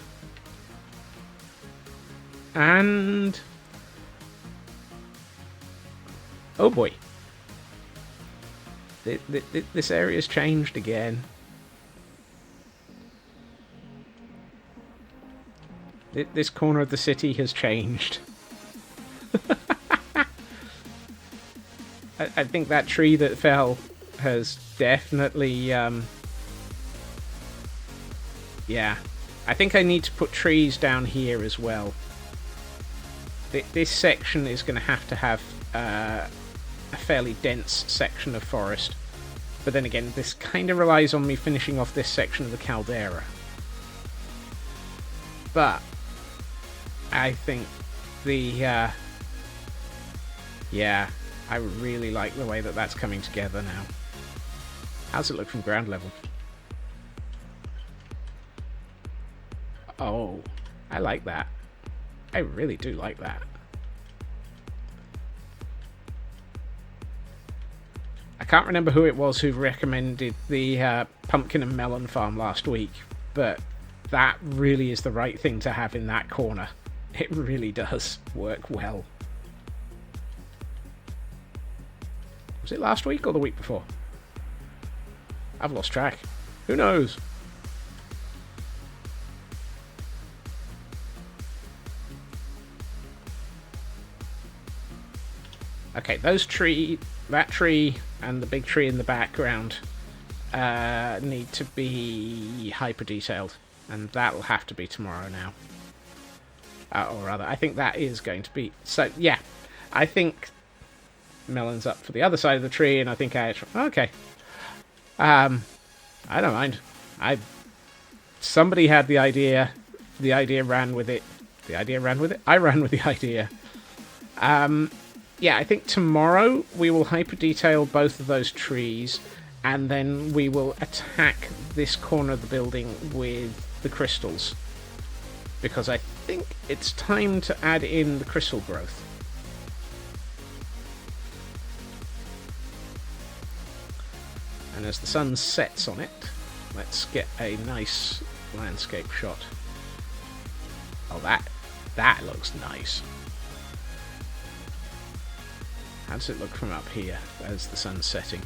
And... oh boy. This area's changed again. This corner of the city has changed. I think that tree that fell has definitely... yeah. I think I need to put trees down here as well. This section is going to have a fairly dense section of forest. But then again, this kind of relies on me finishing off this section of the Caldera. But I think the... yeah, I really like the way that that's coming together now. How's it look from ground level? Oh, I like that. I really do like that. I can't remember who it was who recommended the pumpkin and melon farm last week, but that really is the right thing to have in that corner. It really does work well. Was it last week or the week before? I've lost track. Who knows? Okay, that tree and the big tree in the background need to be hyper detailed, and that'll have to be tomorrow now. Or rather, I think that is going to be... So, yeah, I think Melon's up for the other side of the tree, and I think okay. I don't mind. Somebody had the idea ran with it. I ran with the idea. Yeah, I think tomorrow we will hyper detail both of those trees, and then we will attack this corner of the building with the crystals, because I think it's time to add in the crystal growth. And as the sun sets on it, let's get a nice landscape shot. Oh, that looks nice. How does it look from up here as the sun's setting?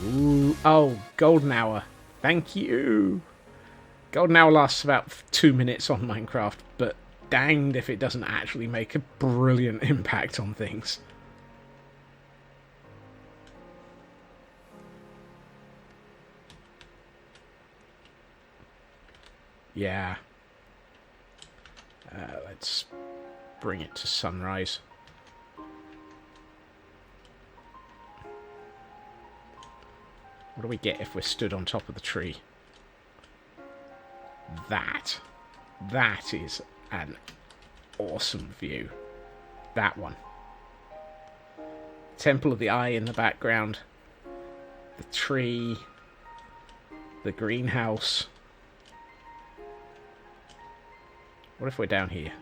Ooh, oh, golden hour. Thank you. Golden hour lasts about 2 minutes on Minecraft, but danged if it doesn't actually make a brilliant impact on things. Yeah. Let's bring it to sunrise. What do we get if we're stood on top of the tree? That is an awesome view. That one. Temple of the Eye in the background. The tree. The greenhouse. What if we're down here?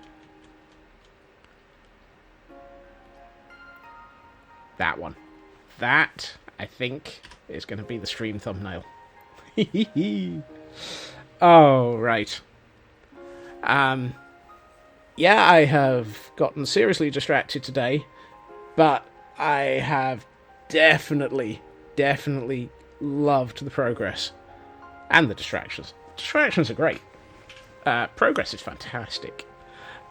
That one. That, I think, is going to be the stream thumbnail. Oh, right. Yeah, I have gotten seriously distracted today, but I have definitely loved the progress. And the distractions. Distractions are great. Progress is fantastic.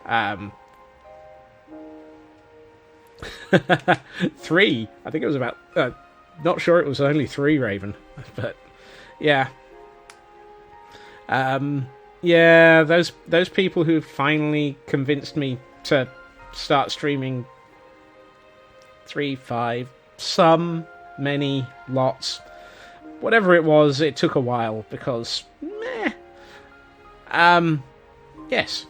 3. I think it was about... not sure it was only 3, Raven. But, yeah. Yeah, those people who finally convinced me to start streaming 3, 5, many, lots. Whatever it was, it took a while because... meh. Yes.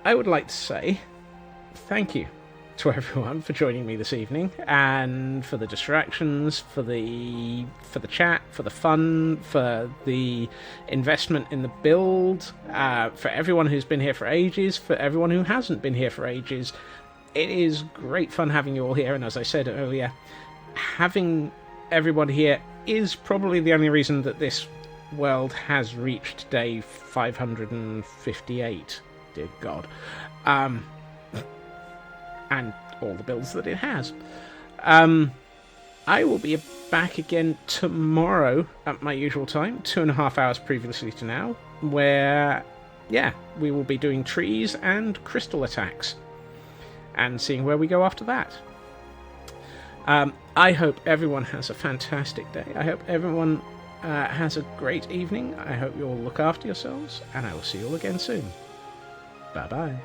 I would like to say thank you to everyone for joining me this evening, and for the distractions, for the chat, for the fun, for the investment in the build, for everyone who's been here for ages, for everyone who hasn't been here for ages. It is great fun having you all here, and as I said earlier, having everyone here is probably the only reason that this world has reached day 558. Dear God. And all the builds that it has. I will be back again tomorrow at my usual time, 2.5 hours previously to now, where, yeah, we will be doing trees and crystal attacks, and seeing where we go after that. I hope everyone has a fantastic day. I hope everyone has a great evening. I hope you all look after yourselves, and I will see you all again soon. Bye-bye.